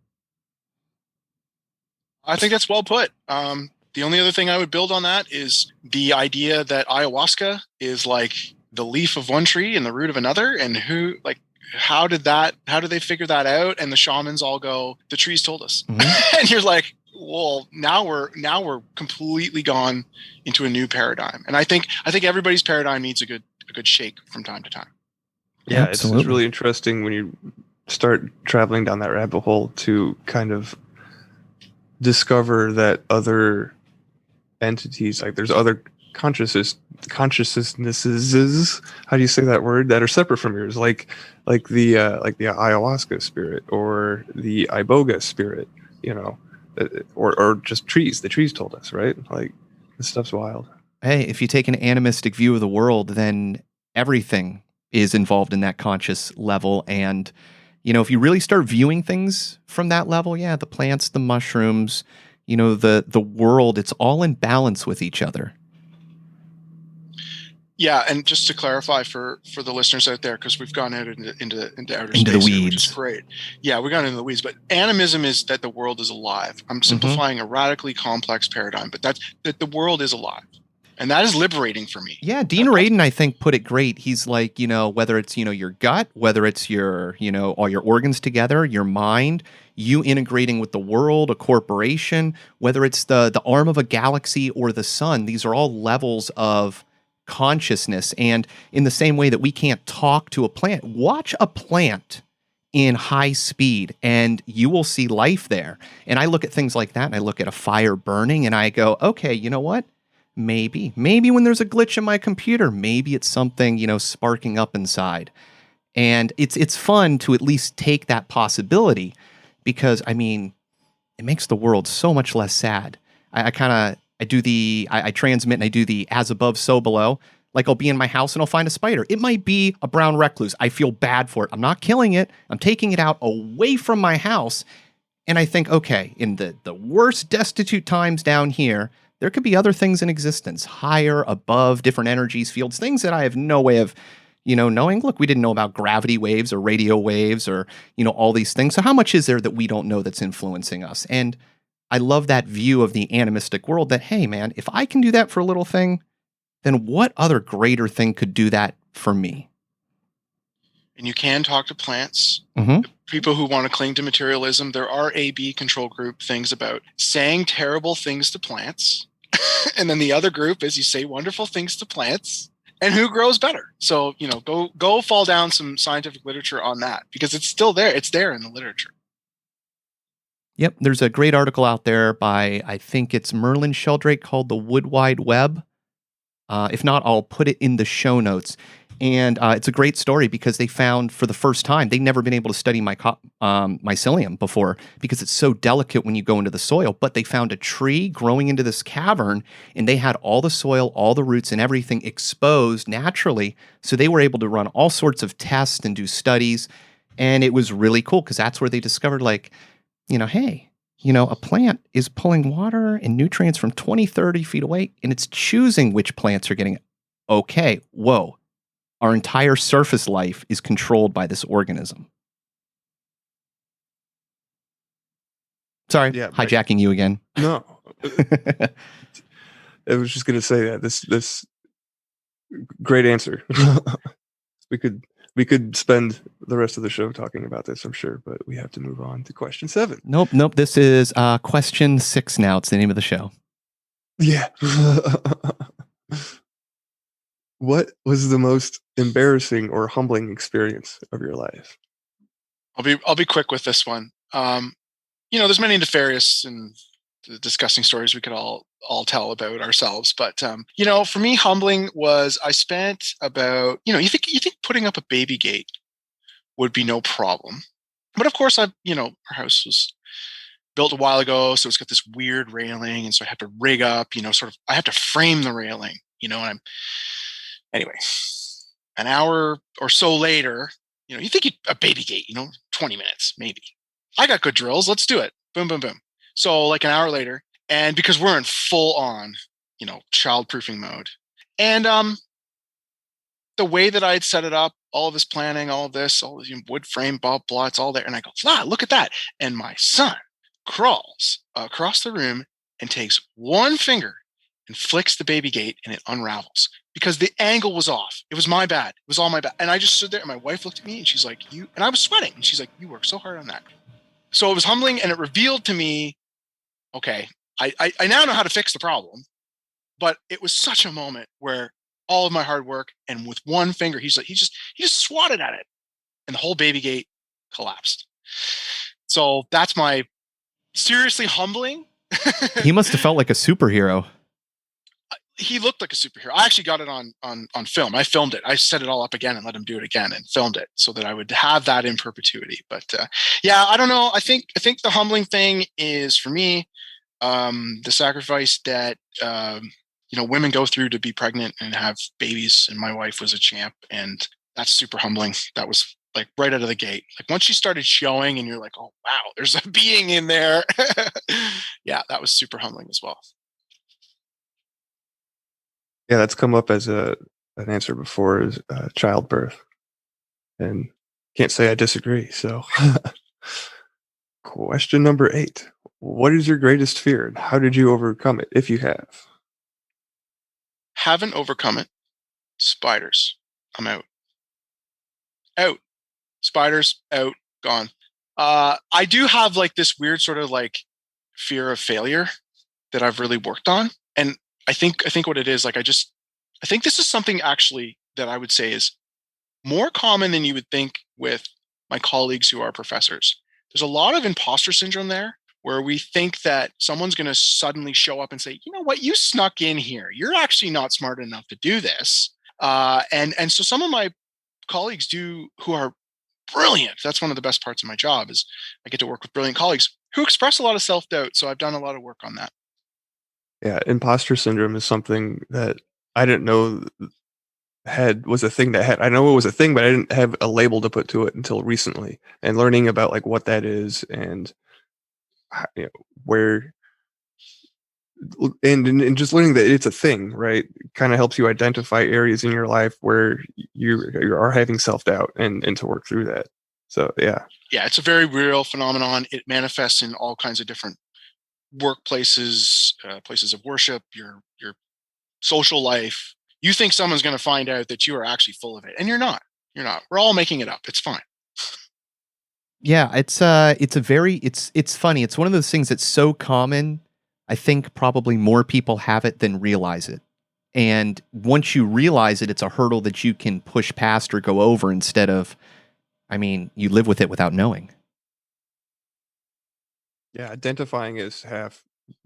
I think that's well put. The only other thing I would build on that is the idea that ayahuasca is like the leaf of one tree and the root of another, and how did they figure that out? And the shamans all go, the trees told us. Mm-hmm. And you're like, well, now we're completely gone into a new paradigm. And I think everybody's paradigm needs a good shake from time to time. Yeah, it's really interesting when you start traveling down that rabbit hole to kind of discover that other entities, like there's other consciousnesses, how do you say that word, that are separate from yours, like the ayahuasca spirit or the iboga spirit, or just trees. The trees told us, right? Like, this stuff's wild. Hey, if you take an animistic view of the world, then everything is involved in that conscious level. And, if you really start viewing things from that level, yeah, the plants, the mushrooms, the world, it's all in balance with each other. Yeah, and just to clarify for the listeners out there, because we've gone out into outer space, the weeds, here, which is great. Yeah, we've gone into the weeds, but animism is that the world is alive. I'm simplifying a radically complex paradigm, but that's that the world is alive, and that is liberating for me. Yeah, Dean Radin, I think, put it great. He's like, whether it's your gut, whether it's your all your organs together, your mind, you integrating with the world, a corporation, whether it's the arm of a galaxy or the sun, these are all levels of consciousness. And in the same way that we can't talk to a plant, watch a plant in high speed and you will see life there. And I look at things like that, and I look at a fire burning and I go, okay, you know what? Maybe when there's a glitch in my computer, maybe it's something, sparking up inside. And it's fun to at least take that possibility, because it makes the world so much less sad. I transmit and I do the as above, so below. Like, I'll be in my house and I'll find a spider. It might be a brown recluse. I feel bad for it. I'm not killing it. I'm taking it out away from my house. And I think, okay, in the worst destitute times down here, there could be other things in existence, higher, above, different energies, fields, things that I have no way of, knowing. Look, we didn't know about gravity waves or radio waves or, all these things. So how much is there that we don't know that's influencing us? And I love that view of the animistic world that, hey, man, if I can do that for a little thing, then what other greater thing could do that for me? And you can talk to plants. Mm-hmm. People who want to cling to materialism, there are A/B control group things about saying terrible things to plants. And then the other group is you say wonderful things to plants, and who grows better. So, go fall down some scientific literature on that, because it's still there. It's there in the literature. Yep. There's a great article out there by, I think it's Merlin Sheldrake, called The Wood Wide Web. If not, I'll put it in the show notes. And it's a great story, because they found for the first time, they'd never been able to study mycelium before, because it's so delicate when you go into the soil. But they found a tree growing into this cavern, and they had all the soil, all the roots and everything exposed naturally. So they were able to run all sorts of tests and do studies. And it was really cool, because that's where they discovered, hey, a plant is pulling water and nutrients from 20, 30 feet away, and it's choosing which plants are getting it. Okay, whoa. Our entire surface life is controlled by this organism. Sorry, hijacking you again. No. I was just going to say that. This great answer. we could spend the rest of the show talking about this, I'm sure, but we have to move on to question 7. Nope. This is question 6 now. It's the name of the show. Yeah. What was the most embarrassing or humbling experience of your life? I'll be quick with this one. There's many nefarious and disgusting stories we could all tell about ourselves, but for me, humbling was I spent about you think putting up a baby gate would be no problem, but of course our house was built a while ago, so it's got this weird railing, and so I have to rig up, I have to frame the railing, and anyway, an hour or so later, you think a baby gate, 20 minutes, maybe. I got good drills. Let's do it. Boom, boom, boom. So like an hour later, and because we're in full on, child-proofing mode. And the way that I had set it up, all of this planning, all of this, all the wood frame, blah, blah, it's all there. And I go, look at that. And my son crawls across the room and takes one finger and flicks the baby gate, and it unravels because the angle was off. It was my bad. It was all my bad. And I just stood there, and my wife looked at me, and she's like, and I was sweating. And she's like, you worked so hard on that. So it was humbling, and it revealed to me, okay, I now know how to fix the problem, but it was such a moment where all of my hard work, and with one finger, he just swatted at it, and the whole baby gate collapsed. So that's my seriously humbling. He must have felt like a superhero. He looked like a superhero. I actually got it on film. I filmed it. I set it all up again and let him do it again and filmed it so that I would have that in perpetuity. But I don't know. I think the humbling thing is for me, the sacrifice that women go through to be pregnant and have babies. And my wife was a champ, and that's super humbling. That was like right out of the gate. Like once she started showing, and you're like, oh wow, there's a being in there. Yeah, that was super humbling as well. Yeah, that's come up as an answer before, is childbirth, and can't say I disagree. So, question number 8: what is your greatest fear, and how did you overcome it, if you have? Haven't overcome it. Spiders. I'm out. Out. Spiders out. Gone. I do have like this weird sort of like fear of failure that I've really worked on, and I think what it is, like I think this is something actually that I would say is more common than you would think with my colleagues who are professors. There's a lot of imposter syndrome there, where we think that someone's going to suddenly show up and say, you know what, you snuck in here. You're actually not smart enough to do this. And so some of my colleagues who are brilliant. That's one of the best parts of my job, is I get to work with brilliant colleagues who express a lot of self-doubt. So I've done a lot of work on that. Yeah, imposter syndrome is something that I didn't know was a thing that had. I know it was a thing, but I didn't have a label to put to it until recently. And learning about like what that is, and where, and just learning that it's a thing, right? Kind of helps you identify areas in your life where you are having self-doubt and to work through that. So yeah, it's a very real phenomenon. It manifests in all kinds of different workplaces, places of worship, your social life. You think someone's going to find out that you are actually full of it, and you're not. We're all making it up. It's fine. Yeah, it's funny. It's one of those things that's so common. I think probably more people have it than realize it. And once you realize it, it's a hurdle that you can push past or go over, instead of, you live with it without knowing. Yeah, identifying is half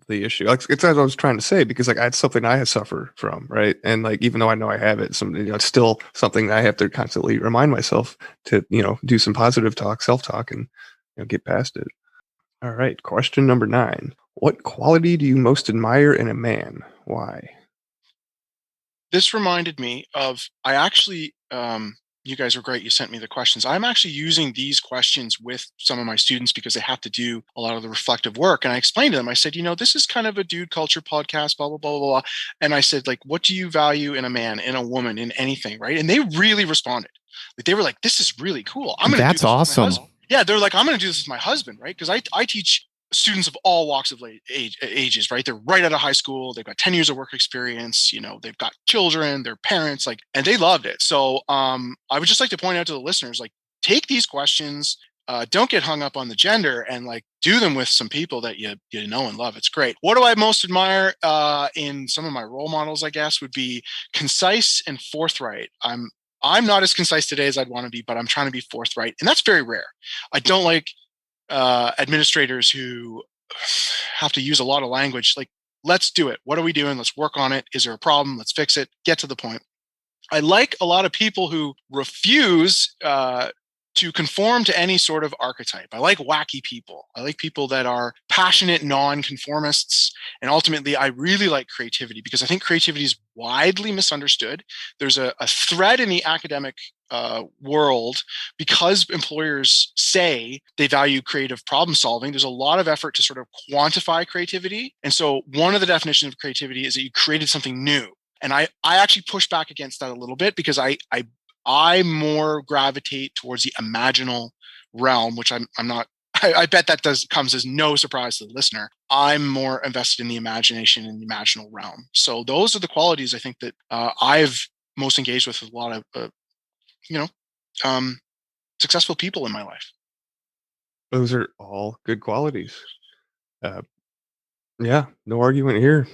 the issue. Like, it's as I was trying to say, because like it's something I suffer from, right? And like even though I know I have it, it's still something that I have to constantly remind myself to do some positive self-talk, and get past it. All right, question number 9: what quality do you most admire in a man? Why? This reminded me of, I actually, you guys were great. You sent me the questions. I'm actually using these questions with some of my students because they have to do a lot of the reflective work. And I explained to them, I said, this is kind of a dude culture podcast, blah, blah, blah, blah, blah. And I said, like, what do you value in a man, in a woman, in anything, right? And they really responded. Like, they were like, this is really cool. That's awesome. Yeah, they're like, I'm going to do this with my husband, right? Because I teach students of all walks of ages, right? They're right out of high school. They've got 10 years of work experience. They've got children, their parents, and they loved it. So I would just like to point out to the listeners, take these questions. Don't get hung up on the gender, and do them with some people that you know and love. It's great. What do I most admire in some of my role models, I guess, would be concise and forthright. I'm not as concise today as I'd want to be, but I'm trying to be forthright, and that's very rare. I don't like administrators who have to use a lot of language. Let's do it. What are we doing? Let's work on it. Is there a problem? Let's fix it. Get to the point. I like a lot of people who refuse to conform to any sort of archetype. I like wacky people. I like people that are passionate non-conformists. And ultimately, I really like creativity because I think creativity is widely misunderstood. There's a thread in the academic world because employers say they value creative problem solving. There's a lot of effort to sort of quantify creativity. And so one of the definitions of creativity is that you created something new. And I actually push back against that a little bit because I more gravitate towards the imaginal realm, which I'm not. I bet that comes as no surprise to the listener. I'm more invested in the imagination and the imaginal realm. So those are the qualities I think that I've most engaged with a lot of successful people in my life. Those are all good qualities. Yeah, no argument here.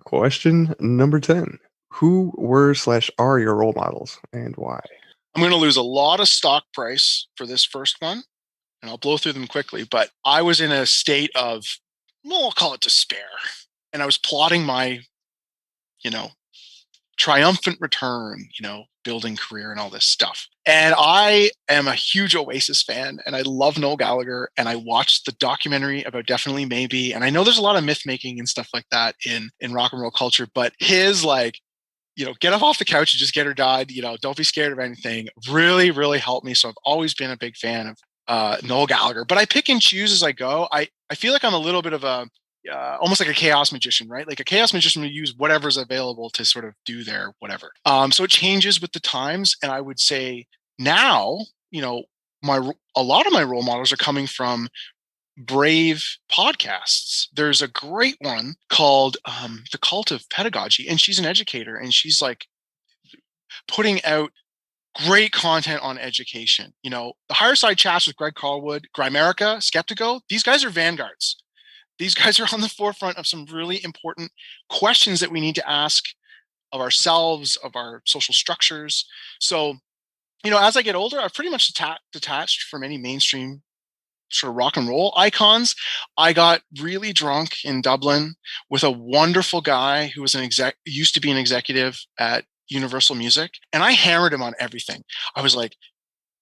Question number 10. Who were/are your role models and why? I'm going to lose a lot of stock price for this first one, and I'll blow through them quickly. But I was in a state of, I'll call it despair. And I was plotting my, triumphant return, building career and all this stuff. And I am a huge Oasis fan, and I love Noel Gallagher, and I watched the documentary about Definitely Maybe. And I know there's a lot of myth making and stuff like that in rock and roll culture, but his get up off the couch and just get her died. Don't be scared of anything. Really, really helped me. So I've always been a big fan of Noel Gallagher, but I pick and choose as I go. I feel like I'm a little bit of a, almost like a chaos magician, right? Like a chaos magician would use whatever's available to sort of do their whatever. So it changes with the times. And I would say now, a lot of my role models are coming from brave podcasts. There's a great one called The Cult of Pedagogy, and she's an educator, and she's putting out great content on education. The Higher Side Chats with Greg Carlwood, Grimerica, Skeptico, these guys are vanguards. These guys are on the forefront of some really important questions that we need to ask of ourselves, of our social structures. So, as I get older, I've pretty much detached from any mainstream sort of rock and roll icons. I got really drunk in Dublin with a wonderful guy who was used to be an executive at Universal Music, and I hammered him on everything. I was like,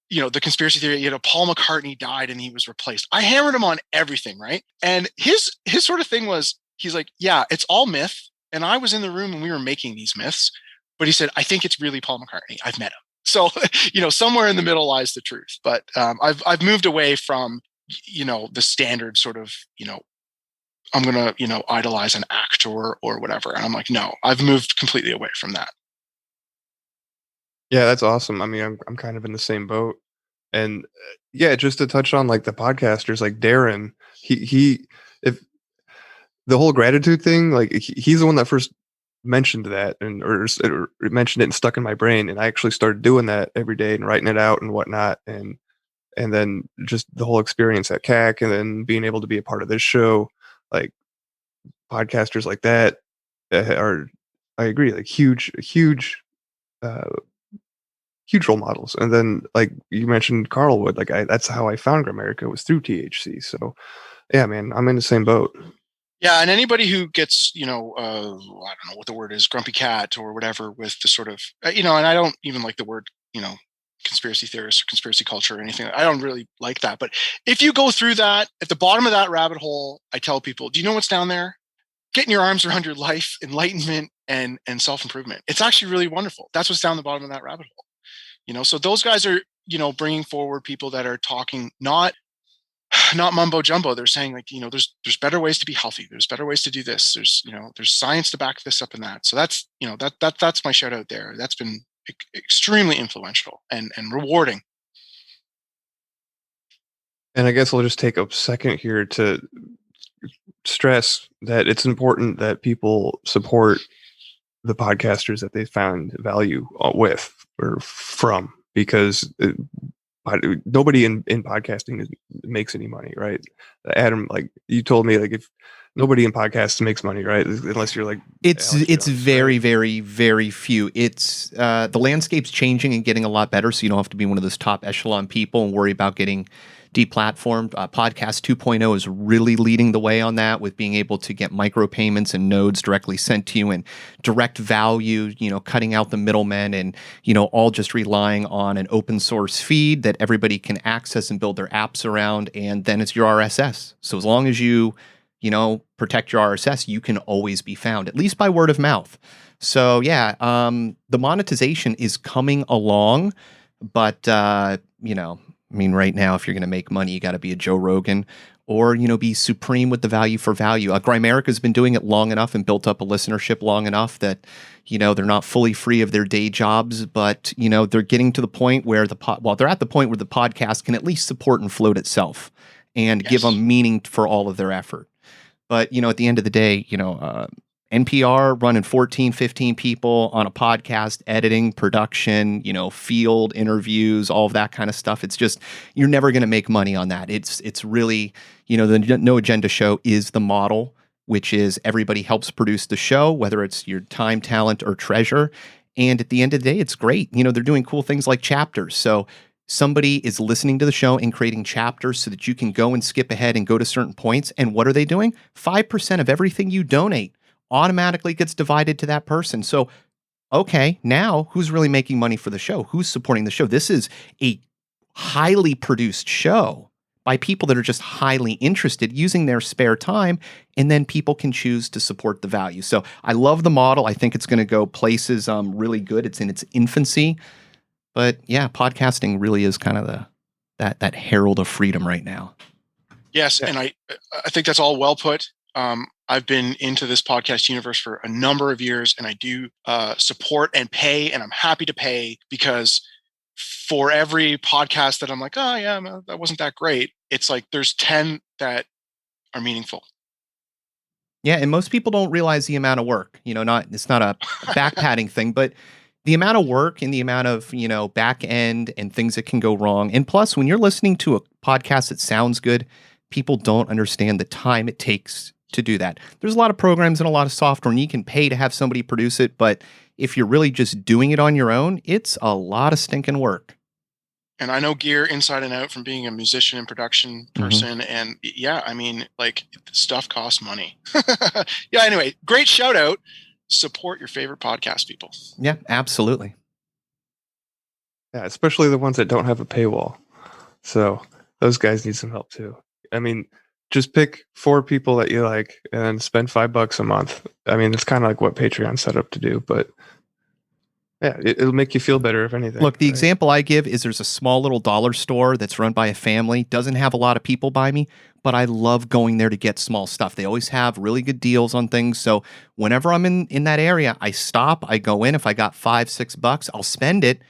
the conspiracy theory, Paul McCartney died and he was replaced. I hammered him on everything, right? And his sort of thing was, he's like, yeah, it's all myth. And I was in the room and we were making these myths, but he said, I think it's really Paul McCartney. I've met him. So, somewhere in the middle lies the truth. But I've moved away from, the standard sort of, I'm going to, idolize an actor or whatever. And I'm like, no, I've moved completely away from that. Yeah, that's awesome. I mean, I'm kind of in the same boat. And yeah, just to touch on the podcasters like Darren, if the whole gratitude thing, he's the one that first mentioned that or mentioned it and stuck in my brain. And I actually started doing that every day and writing it out and whatnot. And then just the whole experience at CAC and then being able to be a part of this show, podcasters like that are, I agree, huge role models. And then you mentioned Carlwood, that's how I found Grimerica, was through THC. So yeah, man, I'm in the same boat. Yeah, and anybody who gets, I don't know what the word is, grumpy cat or whatever, with the sort of, and I don't even like the word, conspiracy theorist or conspiracy culture or anything. I don't really like that. But if you go through that, at the bottom of that rabbit hole, I tell people, do you know what's down there? Getting your arms around your life, enlightenment, and self-improvement. It's actually really wonderful. That's what's down the bottom of that rabbit hole. So those guys are, bringing forward people that are talking not mumbo jumbo. They're saying there's better ways to be healthy. There's better ways to do this. There's science to back this up and that. So that's, that's my shout out there. That's been extremely influential and rewarding. And I guess I'll just take a second here to stress that it's important that people support the podcasters that they found value with or from, because nobody in podcasting makes any money, right? Adam, like you told me, like if nobody in podcasts makes money, right? Unless you're like it's Alex Jones, very, right? very, very few. It's the landscape's changing and getting a lot better, so you don't have to be one of those top echelon people and worry about getting deplatformed. Podcast 2.0 is really leading the way on that, with being able to get micropayments and nodes directly sent to you and direct value, cutting out the middlemen, and, all just relying on an open source feed that everybody can access and build their apps around. And then it's your RSS. So as long as you protect your RSS, you can always be found, at least by word of mouth. So yeah, the monetization is coming along, but right now, if you're going to make money, you got to be a Joe Rogan or, be supreme with the value for value. Grimerica's been doing it long enough and built up a listenership long enough that, they're not fully free of their day jobs, but, they're getting to the point where they're at the point where the podcast can at least support and float itself and give them meaning for all of their effort. But, at the end of the day, NPR running 14, 15 people on a podcast, editing, production, field interviews, all of that kind of stuff. It's just, you're never going to make money on that. It's really, the No Agenda show is the model, which is everybody helps produce the show, whether it's your time, talent, or treasure. And at the end of the day, it's great. They're doing cool things like chapters. So somebody is listening to the show and creating chapters so that you can go and skip ahead and go to certain points. And what are they doing? 5% of everything you donate automatically gets divided to that person. So, okay, now who's really making money for the show? Who's supporting the show? This is a highly produced show by people that are just highly interested, using their spare time, and then people can choose to support the value. So I love the model. I think it's going to go places really good. It's in its infancy. But yeah, podcasting really is kind of that herald of freedom right now. Yes, and I think that's all well put. I've been into this podcast universe for a number of years, and I do support and pay, and I'm happy to pay, because for every podcast that I'm like, oh yeah, that wasn't that great, it's like there's 10 that are meaningful. Yeah, and most people don't realize the amount of work. It's not a back padding thing, but the amount of work and the amount of, back end and things that can go wrong. And plus, when you're listening to a podcast that sounds good, people don't understand the time it takes to do that. There's a lot of programs and a lot of software, and you can pay to have somebody produce it. But if you're really just doing it on your own, it's a lot of stinking work. And I know gear inside and out from being a musician and production person. Mm-hmm. And yeah, I mean, like, stuff costs money. Yeah, anyway, great shout out. Support your favorite podcast people. Yeah, absolutely. Yeah, especially the ones that don't have a paywall. So those guys need some help too. I mean, just pick 4 people that you like and spend $5 a month. I mean, it's kind of like what Patreon's set up to do, but yeah, it'll make you feel better if anything. Look, the example I give is there's a small little dollar store that's run by a family, doesn't have a lot of people by me, but I love going there to get small stuff. They always have really good deals on things. So whenever I'm in that area, I stop, I go in. If I got $5, $6, I'll spend it.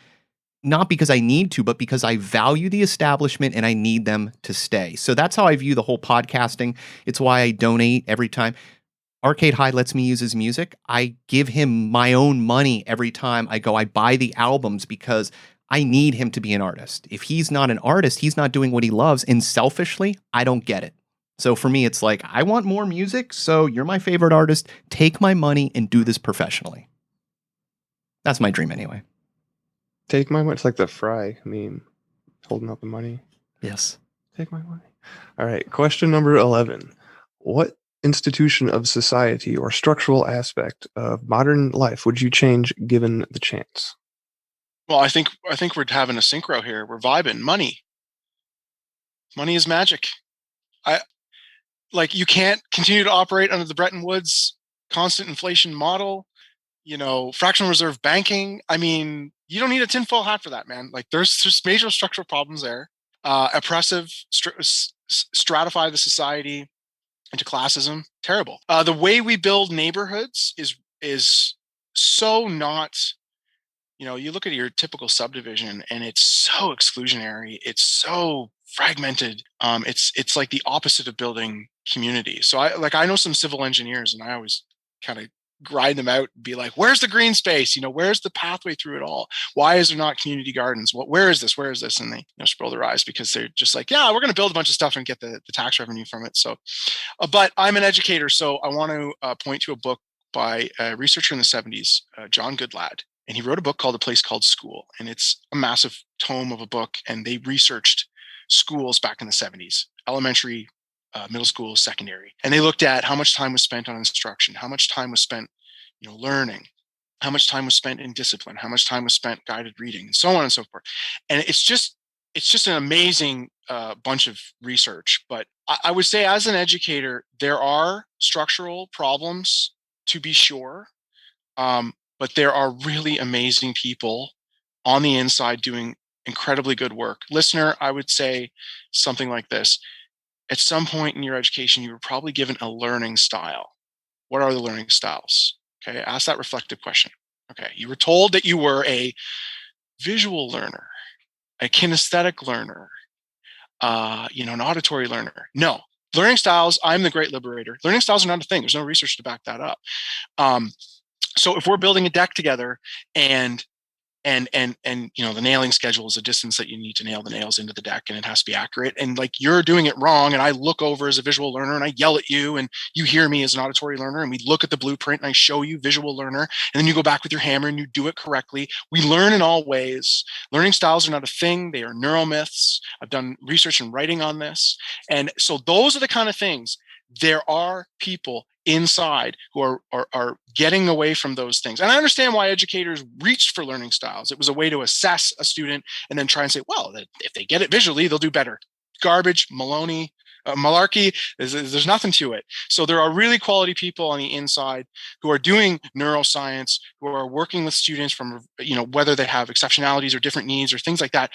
Not because I need to, but because I value the establishment and I need them to stay. So that's how I view the whole podcasting. It's why I donate every time. Arcade High lets me use his music. I give him my own money every time I go. I buy the albums because I need him to be an artist. If he's not an artist, he's not doing what he loves. And selfishly, I don't get it. So for me, it's like, I want more music. So you're my favorite artist. Take my money and do this professionally. That's my dream anyway. Take my money. It's like the Fry meme, holding up the money. Yes. Take my money. All right. Question number 11. What institution of society or structural aspect of modern life would you change given the chance? Well, I think we're having a synchro here. We're vibing. Money is magic. You can't continue to operate under the Bretton Woods constant inflation model, fractional reserve banking. I mean, you don't need a tinfoil hat for that, man. Like, there's just major structural problems there. Oppressive, stratify the society into classism. Terrible. The way we build neighborhoods is so not, you look at your typical subdivision and it's so exclusionary. It's so fragmented. It's like the opposite of building community. So I know some civil engineers, and I always kind of grind them out and be like, where's the green space? Where's the pathway through it all? Why is there not community gardens? Where is this? And they scroll their eyes because they're just like, yeah, we're going to build a bunch of stuff and get the tax revenue from it. So, but I'm an educator, so I want to point to a book by a researcher in the 70s, John Goodlad. And he wrote a book called A Place Called School. And it's a massive tome of a book. And they researched schools back in the 70s, elementary, middle school, secondary. And they looked at how much time was spent on instruction, how much time was spent, learning, how much time was spent in discipline, how much time was spent guided reading, and so on and so forth. And it's just an amazing bunch of research. But I would say as an educator, there are structural problems to be sure. But there are really amazing people on the inside doing incredibly good work. Listener, I would say something like this. At some point in your education, you were probably given a learning style. What are the learning styles? Okay, ask that reflective question. Okay, you were told that you were a visual learner, a kinesthetic learner, an auditory learner. No, learning styles, I'm the great liberator. Learning styles are not a thing. There's no research to back that up. So if we're building a deck together and the nailing schedule is a distance that you need to nail the nails into the deck, and it has to be accurate, and like you're doing it wrong, and I look over as a visual learner and I yell at you, and you hear me as an auditory learner, and we look at the blueprint and I show you visual learner, and then you go back with your hammer and you do it correctly. We learn in all ways. Learning styles are not a thing. They are neuromyths. I've done research and writing on this. And so those are the kind of things. There are people inside who are getting away from those things. And I understand why educators reached for learning styles. It was a way to assess a student and then try and say, well, if they get it visually, they'll do better. Garbage, malarkey, there's nothing to it. So there are really quality people on the inside who are doing neuroscience, who are working with students from, whether they have exceptionalities or different needs or things like that.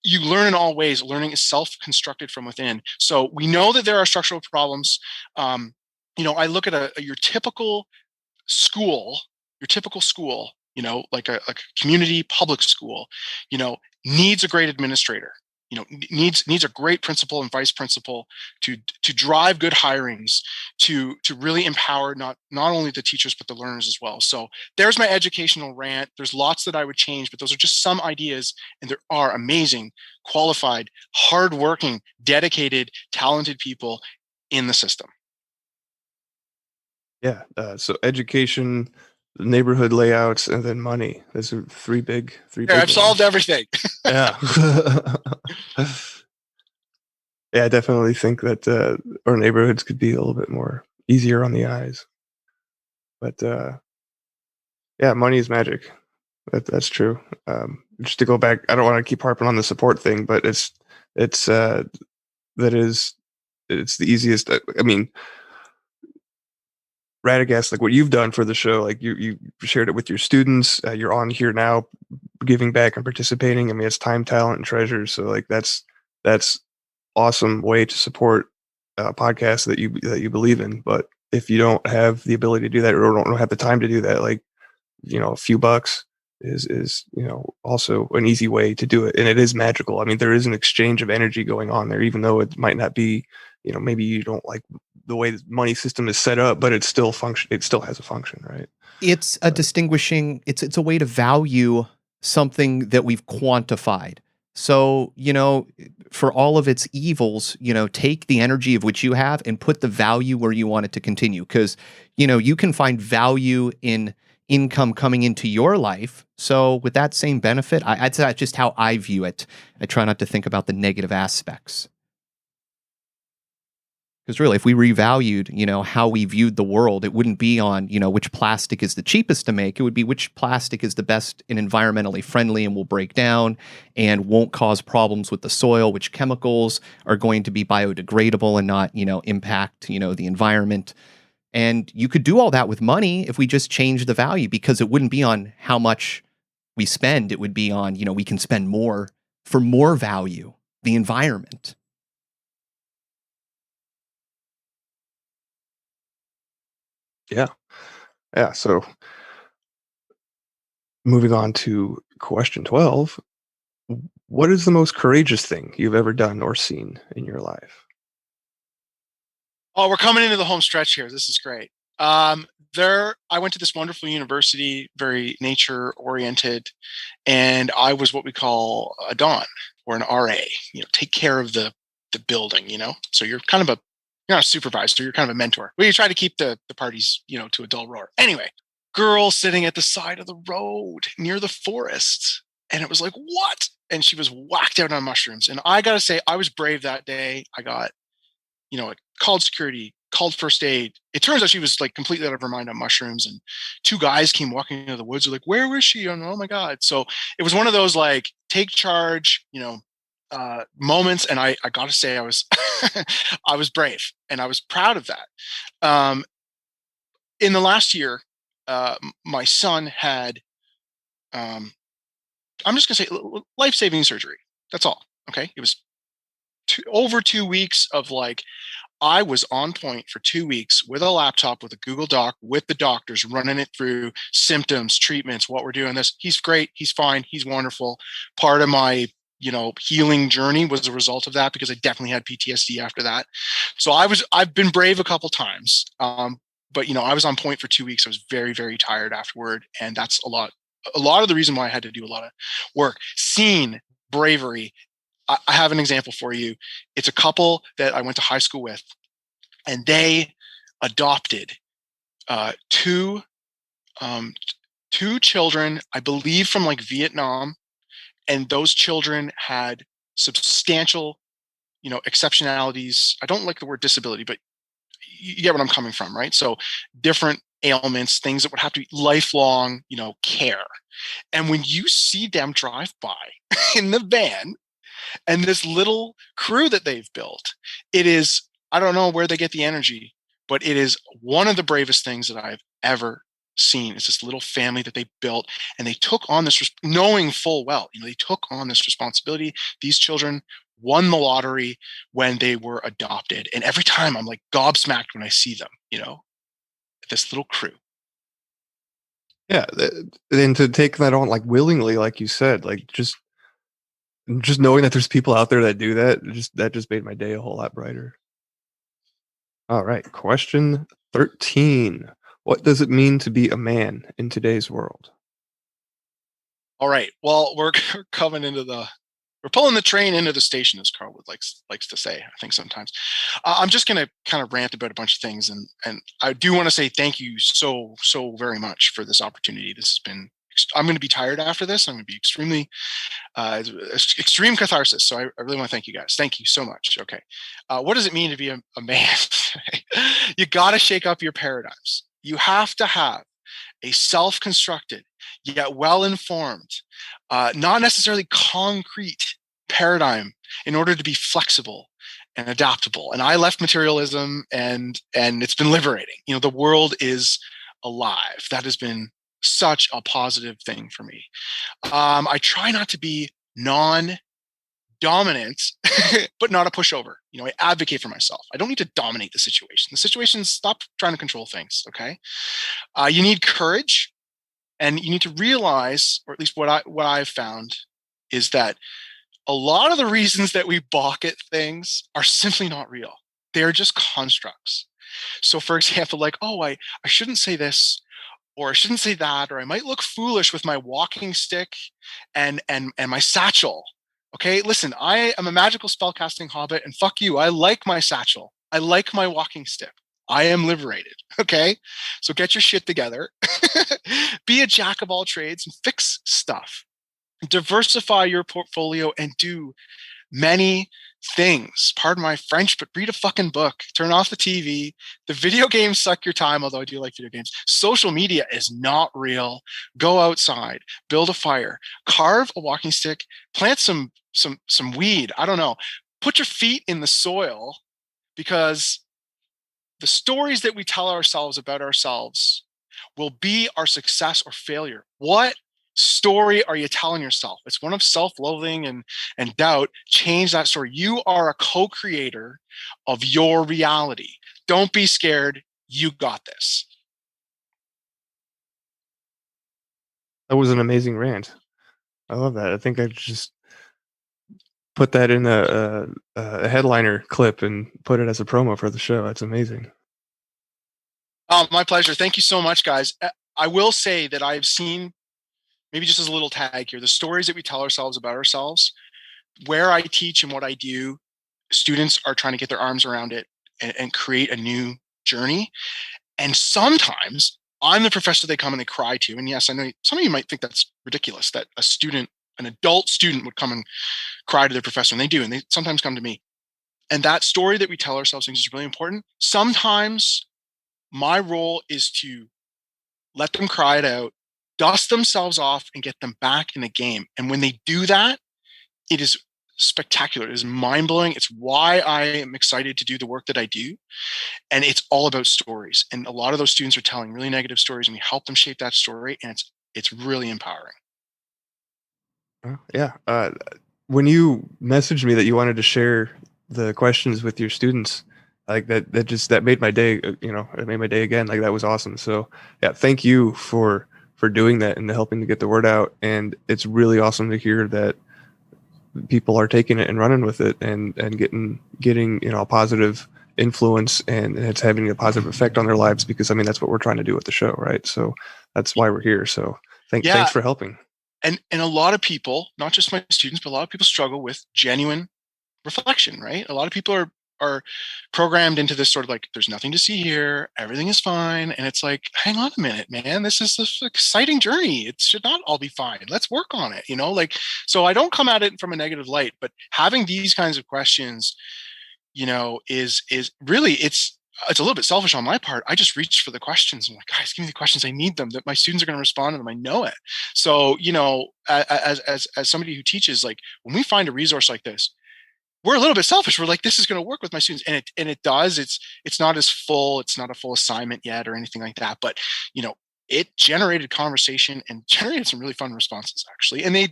You learn in all ways. Learning is self-constructed from within. So we know that there are structural problems. I look at your typical school, like a community public school, needs a great administrator, needs a great principal and vice principal to drive good hirings, to really empower not only the teachers, but the learners as well. So there's my educational rant. There's lots that I would change, but those are just some ideas. And there are amazing, qualified, hardworking, dedicated, talented people in the system. Yeah. So education, neighborhood layouts, and then money. Those are three big. I've solved everything. Yeah. Yeah, I definitely think that our neighborhoods could be a little bit more easier on the eyes. But yeah, money is magic. That's true. Just to go back, I don't want to keep harping on the support thing, but it's the easiest. I mean, Radagast, like what you've done for the show, like you shared it with your students. You're on here now, giving back and participating. I mean, it's time, talent, and treasure. So like that's awesome way to support a podcast that you believe in. But if you don't have the ability to do that, or don't have the time to do that, like a few bucks is also an easy way to do it, and it is magical. I mean, there is an exchange of energy going on there, even though it might not be, maybe you don't like the way the money system is set up, but it still has a function, right? It's a distinguishing, it's a way to value something that we've quantified. So, for all of its evils, take the energy of which you have and put the value where you want it to continue. Because, you can find value in income coming into your life. So with that same benefit, that's just how I view it. I try not to think about the negative aspects. Because really, if we revalued, how we viewed the world, it wouldn't be on, which plastic is the cheapest to make. It would be which plastic is the best and environmentally friendly and will break down and won't cause problems with the soil, which chemicals are going to be biodegradable and not, impact, the environment. And you could do all that with money if we just change the value, because it wouldn't be on how much we spend. It would be on, we can spend more for more value, the environment. Yeah. Yeah. So moving on to question 12, What is the most courageous thing you've ever done or seen in your life? Oh, we're coming into the home stretch here. This is great. I went to this wonderful university, very nature oriented, and I was what we call a don or an RA. Take care of the building. So you're not a supervisor. You're kind of a mentor. Well, you try to keep the parties to a dull roar. Anyway, girl sitting at the side of the road near the forest, and it was like, what? And she was whacked out on mushrooms. And I gotta say, I was brave that day. I got called security, called first aid. It turns out she was like completely out of her mind on mushrooms. And two guys came walking into the woods. They're like, where was she? And oh my God. So it was one of those like take charge, moments. And I got to say, I was, I was brave and I was proud of that. In the last year, my son had, I'm just going to say life-saving surgery. That's all. Okay. It was over 2 weeks of like, I was on point for 2 weeks with a laptop, with a Google Doc, with the doctors, running it through symptoms, treatments, what we're doing. This, he's great. He's fine. He's wonderful. Part of my, healing journey was a result of that because I definitely had PTSD after that. So I've been brave a couple times. But I was on point for 2 weeks. I was very, very tired afterward. And that's a lot of the reason why I had to do a lot of work. Seen bravery. I have an example for you. It's a couple that I went to high school with, and they adopted two children, I believe, from like Vietnam, and those children had substantial, exceptionalities. I don't like the word disability, but you get what I'm coming from, right? So different ailments, things that would have to be lifelong, care. And when you see them drive by in the van, and this little crew that they've built, it is, I don't know where they get the energy, but it is one of the bravest things that I've ever seen. Is this little family that they built, and they took on this, knowing full well, they took on this responsibility. These children won the lottery when they were adopted. And every time I'm like gobsmacked when I see them, this little crew. Yeah. And to take that on like willingly, like you said, like just knowing that there's people out there that do that, that just made my day a whole lot brighter. All right. Question 13. What does it mean to be a man in today's world? All right. Well, we're coming into we're pulling the train into the station, as Carl likes to say, I think sometimes. I'm just going to kind of rant about a bunch of things. And I do want to say thank you so very much for this opportunity. This has been, I'm going to be tired after this. I'm going to be extreme catharsis. So I really want to thank you guys. Thank you so much. Okay. What does it mean to be a man? You got to shake up your paradigms. You have to have a self-constructed, yet well-informed, not necessarily concrete paradigm in order to be flexible and adaptable. And I left materialism, and it's been liberating. The world is alive. That has been such a positive thing for me. I try not to be non-dominant, but not a pushover. I advocate for myself. I don't need to dominate the situation. The situation, stop trying to control things. Okay. You need courage, and you need to realize, or at least what I've found, is that a lot of the reasons that we balk at things are simply not real. They're just constructs. So for example, like, oh, I shouldn't say this, or I shouldn't say that, or I might look foolish with my walking stick and my satchel. Okay, listen, I am a magical spellcasting hobbit, and fuck you, I like my satchel. I like my walking stick. I am liberated. Okay, so get your shit together. Be a jack of all trades and fix stuff. Diversify your portfolio and do many things. Pardon my French, but read a fucking book. Turn off the TV. The video games suck your time, although I do like video games. Social media is not real. Go outside, build a fire, carve a walking stick, plant some weed. I don't know. Put your feet in the soil, because the stories that we tell ourselves about ourselves will be our success or failure. What story are you telling yourself? It's one of self-loathing and doubt. Change that story. You are a co-creator of your reality. Don't be scared. You got this. That was an amazing rant. I love that. I think I just put that in a headliner clip and put it as a promo for the show. That's amazing. Oh, my pleasure. Thank you so much, guys. I will say that I've seen, maybe just as a little tag here, the stories that we tell ourselves about ourselves, where I teach and what I do, students are trying to get their arms around it and create a new journey. And sometimes I'm the professor they come and they cry to. And yes, I know some of you might think that's ridiculous, that a student, an adult student would come and cry to their professor, and they do. And they sometimes come to me. And that story that we tell ourselves is really important. Sometimes my role is to let them cry it out, dust themselves off, and get them back in the game. And when they do that, it is spectacular. It is mind-blowing. It's why I am excited to do the work that I do. And it's all about stories. And a lot of those students are telling really negative stories, and we help them shape that story. And it's really empowering. Yeah. When you messaged me that you wanted to share the questions with your students, like that made my day. It made my day again. Like, that was awesome. So yeah, thank you for doing that and helping to get the word out. And it's really awesome to hear that people are taking it and running with it and getting a positive influence, and it's having a positive effect on their lives, because that's what we're trying to do with the show, right? So that's why we're here. So thanks for helping. And a lot of people, not just my students, but a lot of people struggle with genuine reflection, right? A lot of people are programmed into this sort of like, there's nothing to see here, everything is fine. And it's like, hang on a minute, man, this is this exciting journey. It should not all be fine. Let's work on it, so I don't come at it from a negative light, but having these kinds of questions, is really, it's a little bit selfish on my part. I just reach for the questions. I'm like, guys, give me the questions. I need them, that my students are going to respond to them. I know it. So, as somebody who teaches, like, when we find a resource like this, we're a little bit selfish. We're like, this is going to work with my students. And it does. It's not as full. It's not a full assignment yet or anything like that. But, it generated conversation and generated some really fun responses, actually. And they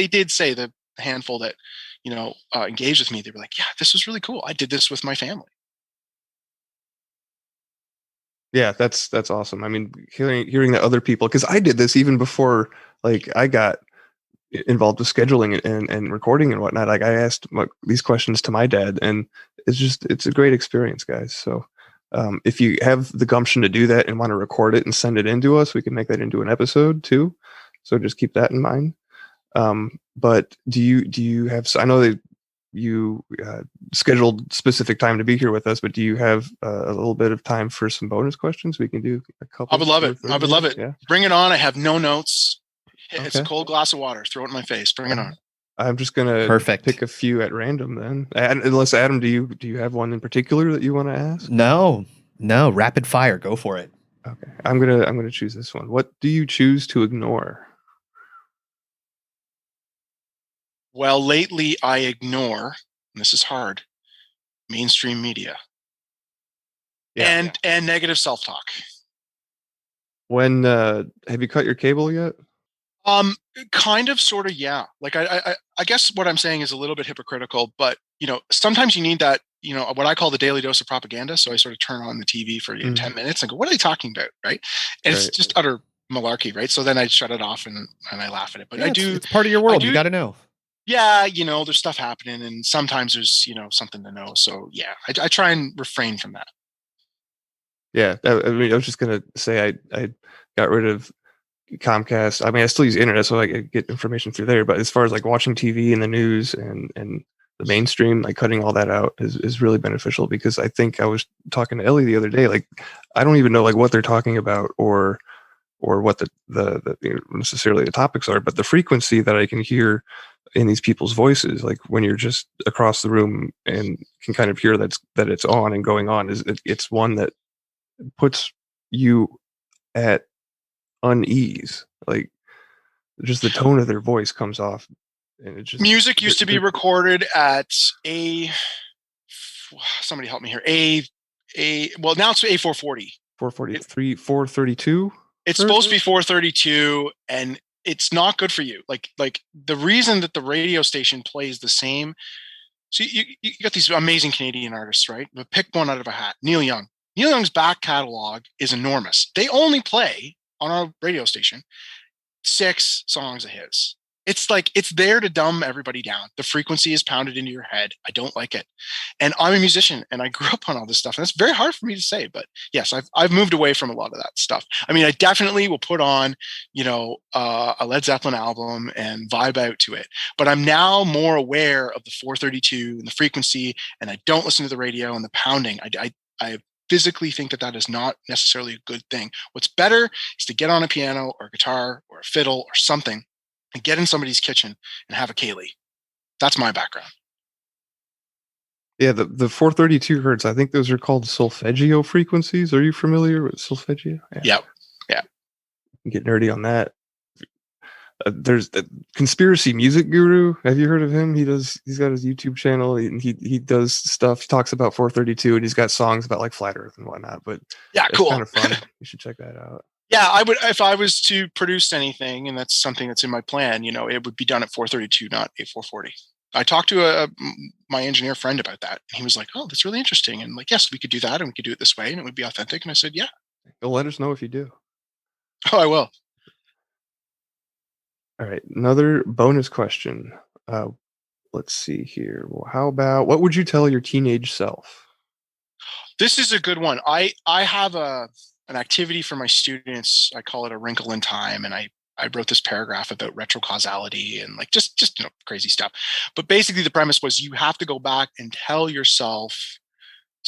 did say, the handful that, engaged with me, they were like, yeah, this was really cool. I did this with my family. Yeah, that's awesome. Hearing that other people, because I did this even before, like, I got involved with scheduling and recording and whatnot. Like, I asked these questions to my dad, and it's a great experience, guys. So if you have the gumption to do that and want to record it and send it in to us, we can make that into an episode too. So just keep that in mind. But do you have, I know that you scheduled specific time to be here with us, but do you have a little bit of time for some bonus questions? We can do a couple. I would love it. I would love it. Yeah. Bring it on. I have no notes. Okay. It's a cold glass of water. Throw it in my face. Bring it on. I'm just gonna pick a few at random then. Unless, Adam, do you have one in particular that you want to ask? No, rapid fire. Go for it. Okay, I'm gonna choose this one. What do you choose to ignore? Well, lately I ignore, and this is hard, mainstream media and negative self-talk. When have you cut your cable yet? Kind of, sort of, yeah. Like I guess what I'm saying is a little bit hypocritical, but sometimes you need that, what I call the daily dose of propaganda. So I sort of turn on the TV for 10 minutes and go, what are they talking about, right? And it's just utter malarkey, right? So then I shut it off and I laugh at it. But it's part of your world. You got to know. Yeah, there's stuff happening, and sometimes there's something to know. So yeah, I try and refrain from that. Yeah, I was just gonna say I got rid of Comcast. I still use the internet, so I get information through there. But as far as like watching TV and the news and the mainstream, like cutting all that out is really beneficial, because I think I was talking to Ellie the other day. Like, I don't even know like what they're talking about or what the necessarily the topics are, but the frequency that I can hear in these people's voices, like when you're just across the room and can kind of hear that it's on and going on, it's one that puts you at unease. Like, just the tone of their voice comes off, and it just, music used to be recorded at somebody help me here, well, now it's A440. 432. It's supposed to be 432, and it's not good for you. Like the reason that the radio station plays the same. So you got these amazing Canadian artists, right? But pick one out of a hat. Neil Young. Neil Young's back catalog is enormous. They only play on our radio station 6 songs of his. It's like it's there to dumb everybody down. The frequency is pounded into your head. I don't like it. And I'm a musician and I grew up on all this stuff. And it's very hard for me to say, but yes, I've moved away from a lot of that stuff. I mean, I definitely will put on, a Led Zeppelin album and vibe out to it. But I'm now more aware of the 432 and the frequency, and I don't listen to the radio and the pounding. I physically think that is not necessarily a good thing. What's better is to get on a piano or a guitar or a fiddle or something and get in somebody's kitchen and have a Kaylee. That's my background. Yeah, the 432 hertz, I think those are called solfeggio frequencies. Are you familiar with solfeggio? Yeah. Yeah. Get nerdy on that. There's the conspiracy music guru. Have you heard of him? He's got his YouTube channel. He does stuff. He talks about 432 and he's got songs about like flat earth and whatnot. But yeah, it's cool. kind of fun. You should check that out. Yeah, I would, if I was to produce anything, and that's something that's in my plan, it would be done at 432, not at 440. I talked to my engineer friend about that. And he was like, "Oh, that's really interesting." And like, yes, we could do that and we could do it this way and it would be authentic. And I said, yeah. You'll let us know if you do. Oh, I will. All right. Another bonus question. Let's see here. Well, how about, what would you tell your teenage self? This is a good one. I have an activity for my students. I call it a wrinkle in time. And I wrote this paragraph about retrocausality and like just crazy stuff. But basically the premise was you have to go back and tell yourself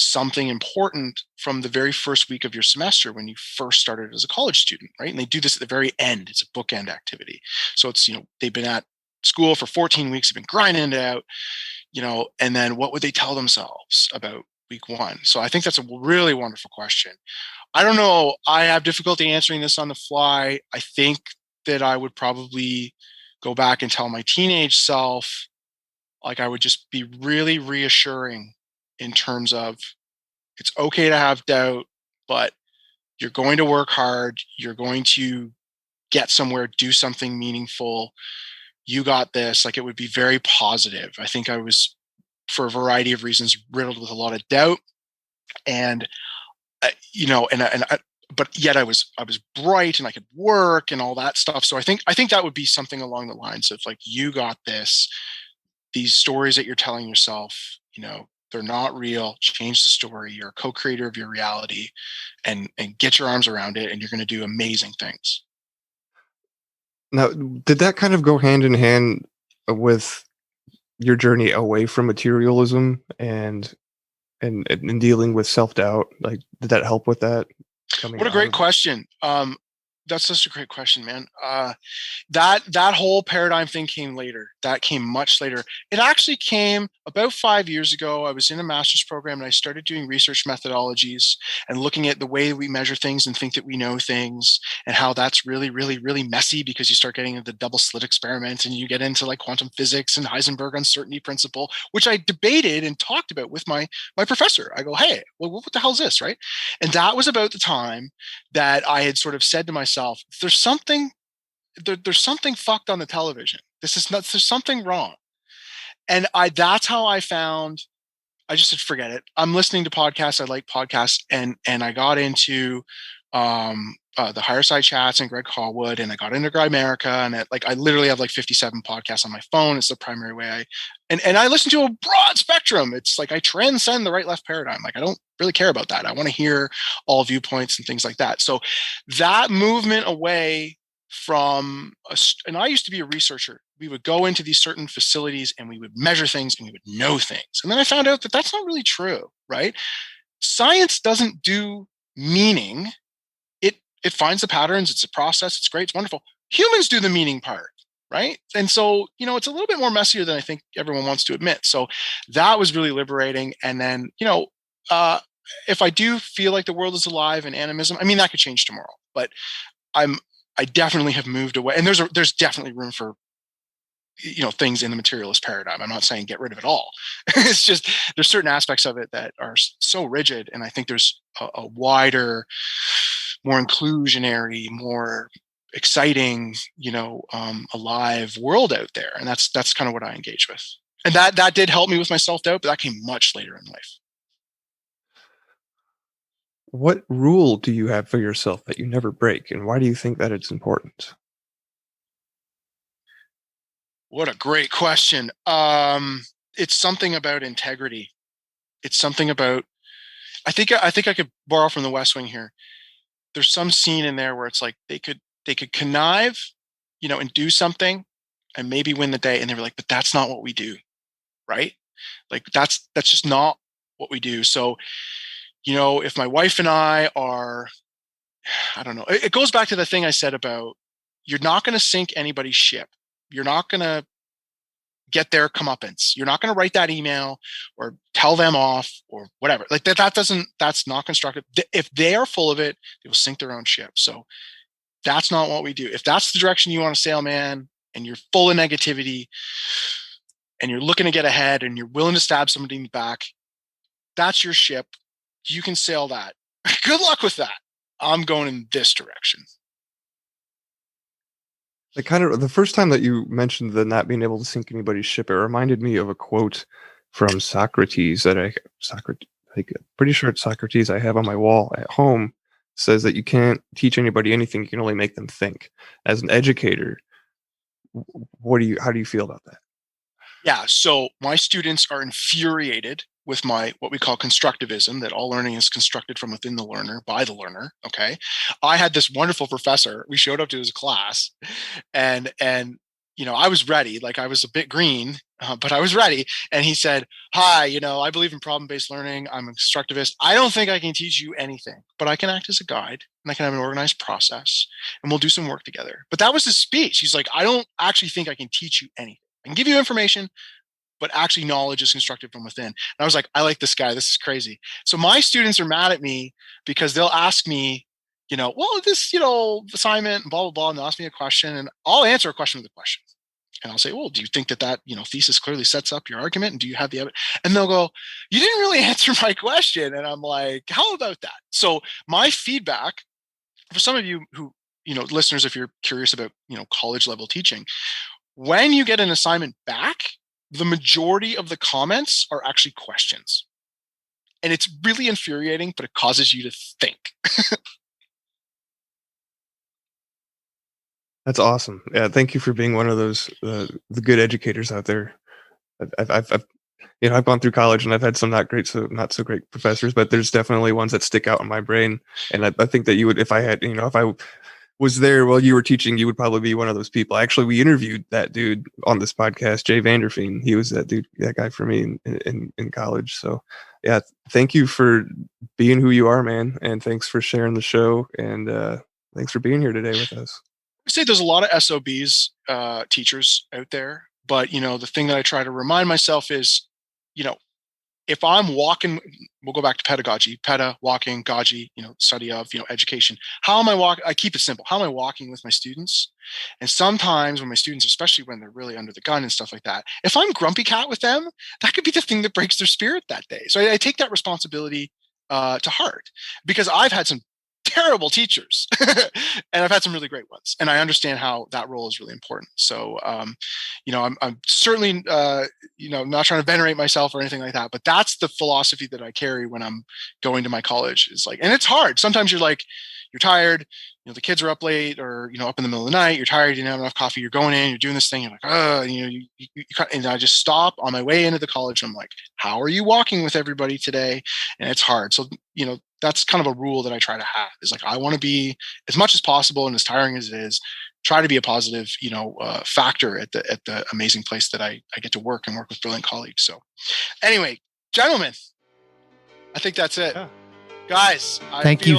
something important from the very first week of your semester when you first started as a college student, right? And they do this at the very end. It's a bookend activity. So it's, they've been at school for 14 weeks, they've been grinding it out, and then what would they tell themselves about week one? So I think that's a really wonderful question. I don't know. I have difficulty answering this on the fly. I think that I would probably go back and tell my teenage self, like I would just be really reassuring in terms of it's okay to have doubt, but you're going to work hard. You're going to get somewhere, do something meaningful. You got this. Like it would be very positive. I think I was, for a variety of reasons, riddled with a lot of doubt, and but yet I was bright and I could work and all that stuff. So I think that would be something along the lines of like, you got this. These stories that you're telling yourself, they're not real. Change the story. You're a co-creator of your reality, and get your arms around it, and you're going to do amazing things. Now, did that kind of go hand in hand with your journey away from materialism and dealing with self-doubt? Like, did that help with that? What a great question. That's such a great question, man. That whole paradigm thing came later. That came much later. It actually came about 5 years ago. I was in a master's program and I started doing research methodologies and looking at the way we measure things and think that we know things, and how that's really, really, really messy because you start getting into the double slit experiment and you get into like quantum physics and Heisenberg uncertainty principle, which I debated and talked about with my professor. I go, hey, well, what the hell is this, right? And that was about the time that I had sort of said to myself, there's something fucked on the television. There's something wrong. And that's how I just said, forget it. I'm listening to podcasts. I like podcasts. And I got into the Higher Side Chats and Greg Hallwood, and I got into Grimerica, and I literally have like 57 podcasts on my phone. It's the primary way and I listen to a broad spectrum. It's like I transcend the right left paradigm. Like I don't really care about that. I want to hear all viewpoints and things like that. So that movement away from and I used to be a researcher. We would go into these certain facilities and we would measure things and we would know things. And then I found out that that's not really true, right? Science doesn't do meaning. It finds the patterns. It's a process. It's great. It's wonderful. Humans do the meaning part, right? And so, it's a little bit more messier than I think everyone wants to admit. So that was really liberating. And then, if I do feel like the world is alive and animism, I mean, that could change tomorrow, but I definitely have moved away. And there's definitely room for, things in the materialist paradigm. I'm not saying get rid of it all. It's just, there's certain aspects of it that are so rigid. And I think there's a wider, more inclusionary, more exciting, alive world out there. And that's kind of what I engage with. And that did help me with my self-doubt, but that came much later in life. What rule do you have for yourself that you never break, and why do you think that it's important? What a great question. It's something about integrity. It's something about, I think I could borrow from the West Wing here. There's some scene in there where it's like they could connive, and do something and maybe win the day. And they were like, but that's not what we do. Right? Like that's just not what we do. So, if my wife and I are, I don't know, it goes back to the thing I said about you're not going to sink anybody's ship. You're not going to get their comeuppance. You're not going to write that email or tell them off or whatever. Like that's not constructive. If they are full of it, they will sink their own ship. So that's not what we do. If that's the direction you want to sail, man, and you're full of negativity and you're looking to get ahead and you're willing to stab somebody in the back, that's your ship. You can sail that. Good luck with that. I'm going in this direction. The first time that you mentioned the not being able to sink anybody's ship, it reminded me of a quote from Socrates that pretty sure it's Socrates I have on my wall at home. Says that you can't teach anybody anything, you can only make them think. As an educator, how do you feel about that? Yeah, so my students are infuriated with my what we call constructivism, that all learning is constructed from within the learner by the learner. Okay, I had this wonderful professor. We showed up to his class, and I was ready. Like I was a bit green, but I was ready. And he said, "Hi, I believe in problem-based learning. I'm a constructivist. I don't think I can teach you anything, but I can act as a guide and I can have an organized process, and we'll do some work together." But that was his speech. He's like, "I don't actually think I can teach you anything. I can give you information, but actually knowledge is constructed from within." And I was like, I like this guy. This is crazy. So my students are mad at me because they'll ask me, well, this, assignment and blah, blah, blah. And they'll ask me a question and I'll answer a question with a question. And I'll say, well, do you think that thesis clearly sets up your argument? And do you have the evidence? And they'll go, you didn't really answer my question. And I'm like, how about that? So my feedback for some of you who, listeners, if you're curious about, college level teaching, when you get an assignment back, the majority of the comments are actually questions. And it's really infuriating, but it causes you to think. That's awesome. Yeah, thank you for being one of those the good educators out there. I've gone through college and I've had some not so great professors, but there's definitely ones that stick out in my brain. And I think that you would, if I was there while you were teaching, you would probably be one of those people. Actually, we interviewed that dude on this podcast, Jay Vanderfeen. He was that guy for me in college. So yeah, thank you for being who you are, man. And thanks for sharing the show. And thanks for being here today with us. I say there's a lot of SOBs, teachers out there, but the thing that I try to remind myself is, if I'm walking, we'll go back to pedagogy, walking, gaji, study of, education. How am I walking? I keep it simple. How am I walking with my students? And sometimes when my students, especially when they're really under the gun and stuff like that, if I'm grumpy cat with them, that could be the thing that breaks their spirit that day. So I take that responsibility to heart, because I've had some terrible teachers and I've had some really great ones, and I understand how that role is really important. So I'm certainly not trying to venerate myself or anything like that, but that's the philosophy that I carry when I'm going to my college. Is like, and it's hard sometimes. You're tired, the kids are up late, or up in the middle of the night, you're tired, you didn't have enough coffee, you're going in, you're doing this thing, you're like, and I just stop on my way into the college. I'm like, how are you walking with everybody today? And it's hard. So that's kind of a rule that I try to have, is like, I want to be, as much as possible and as tiring as it is, try to be a positive, factor at the amazing place that I get to work and work with brilliant colleagues. So anyway, gentlemen, I think that's it. Yeah. Guys, thank you.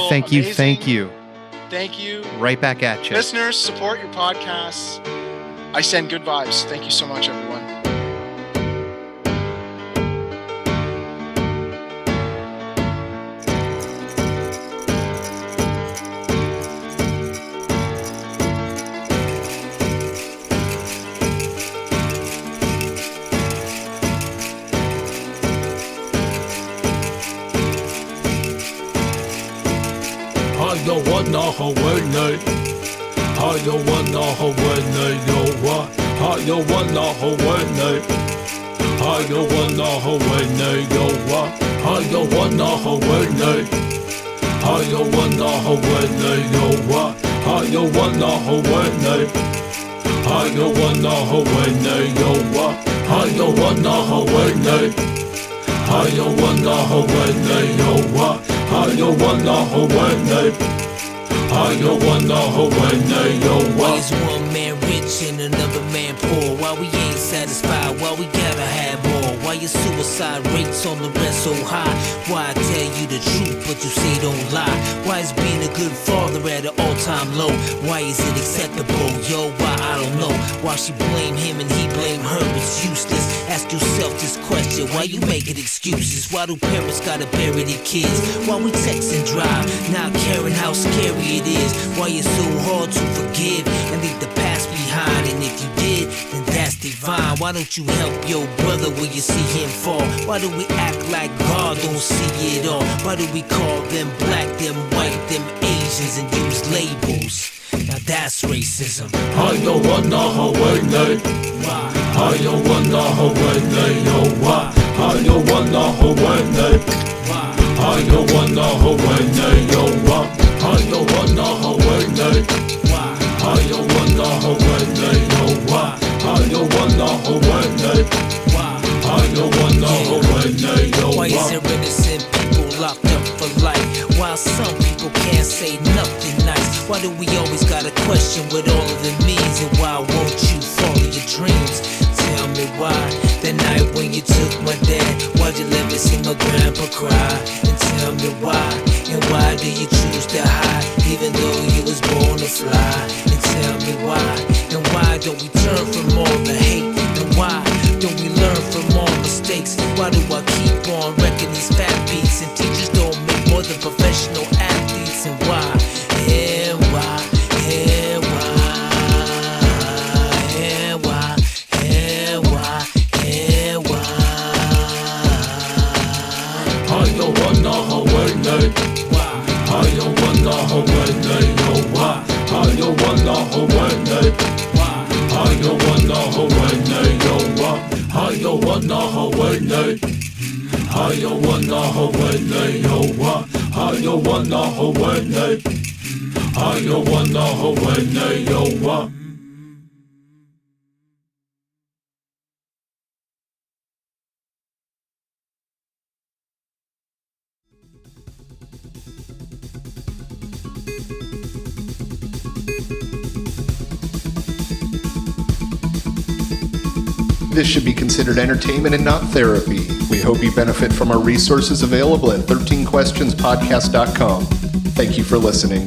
Right back at you. Listeners, support your podcasts. I send good vibes. Thank you so much, everyone. 하여 원나 허원네 여와 하여 원나 허원네 하여 원나 허원네 여와 하여 원나 허원네 하여 원나 허원네 여와 Why is one man rich and another man poor? Why we ain't satisfied? Why we gotta have more? Why your suicide rates on the rest so high? Why I tell you the truth but you say don't lie? Why is being a good father at an all-time low? Why is it acceptable? Yo, why I don't know. Why she blame him and he blame her? It's useless. Ask yourself this question. Why you making excuses? Why do parents gotta bury their kids? Why we text and drive, not caring how scary it is? Why it's so hard to forgive and leave the past behind? And if you did, then that's divine. Why don't you help your brother when you see him fall? Why do we act like God don't see it all? Why do we call them black, them white, them Asians and use labels? Now that's racism. 하여 원나 허원네 하여 원나 허원네 여와 하여 원나 허원네 하여 원나 허원네 여와 하여 원나 허원네 하여 원나 허원네 여와 하여 원나 허원네 하여 원나 허원네 Why is 여와 there innocent people locked up for life? While some people can't say nothing nice. Why do we always gotta question what all of it means? And why won't you follow your dreams? Tell me why. That night when you took my dad, why'd you let me see my grandpa cry? And tell me why. And why do you choose to hide, even though you was born to fly? And tell me why. And why don't we turn from all the hate? And why don't we learn from all mistakes? Why do I keep on wrecking these fat beats? And teachers don't make more than professional athletes. And why? And why? And why? And why? And why? And why? 하여 원나 허원네 하여 원나 허원네 여와 하여 원나 허원네 하여 원나 허원네 여와 하여 원나 허원네 하여 원나 허원네 여와 하여 원나 허원네 하여 원나 허원네 여와 This should be considered entertainment and not therapy. We hope you benefit from our resources available at 13questionspodcast.com. Thank you for listening.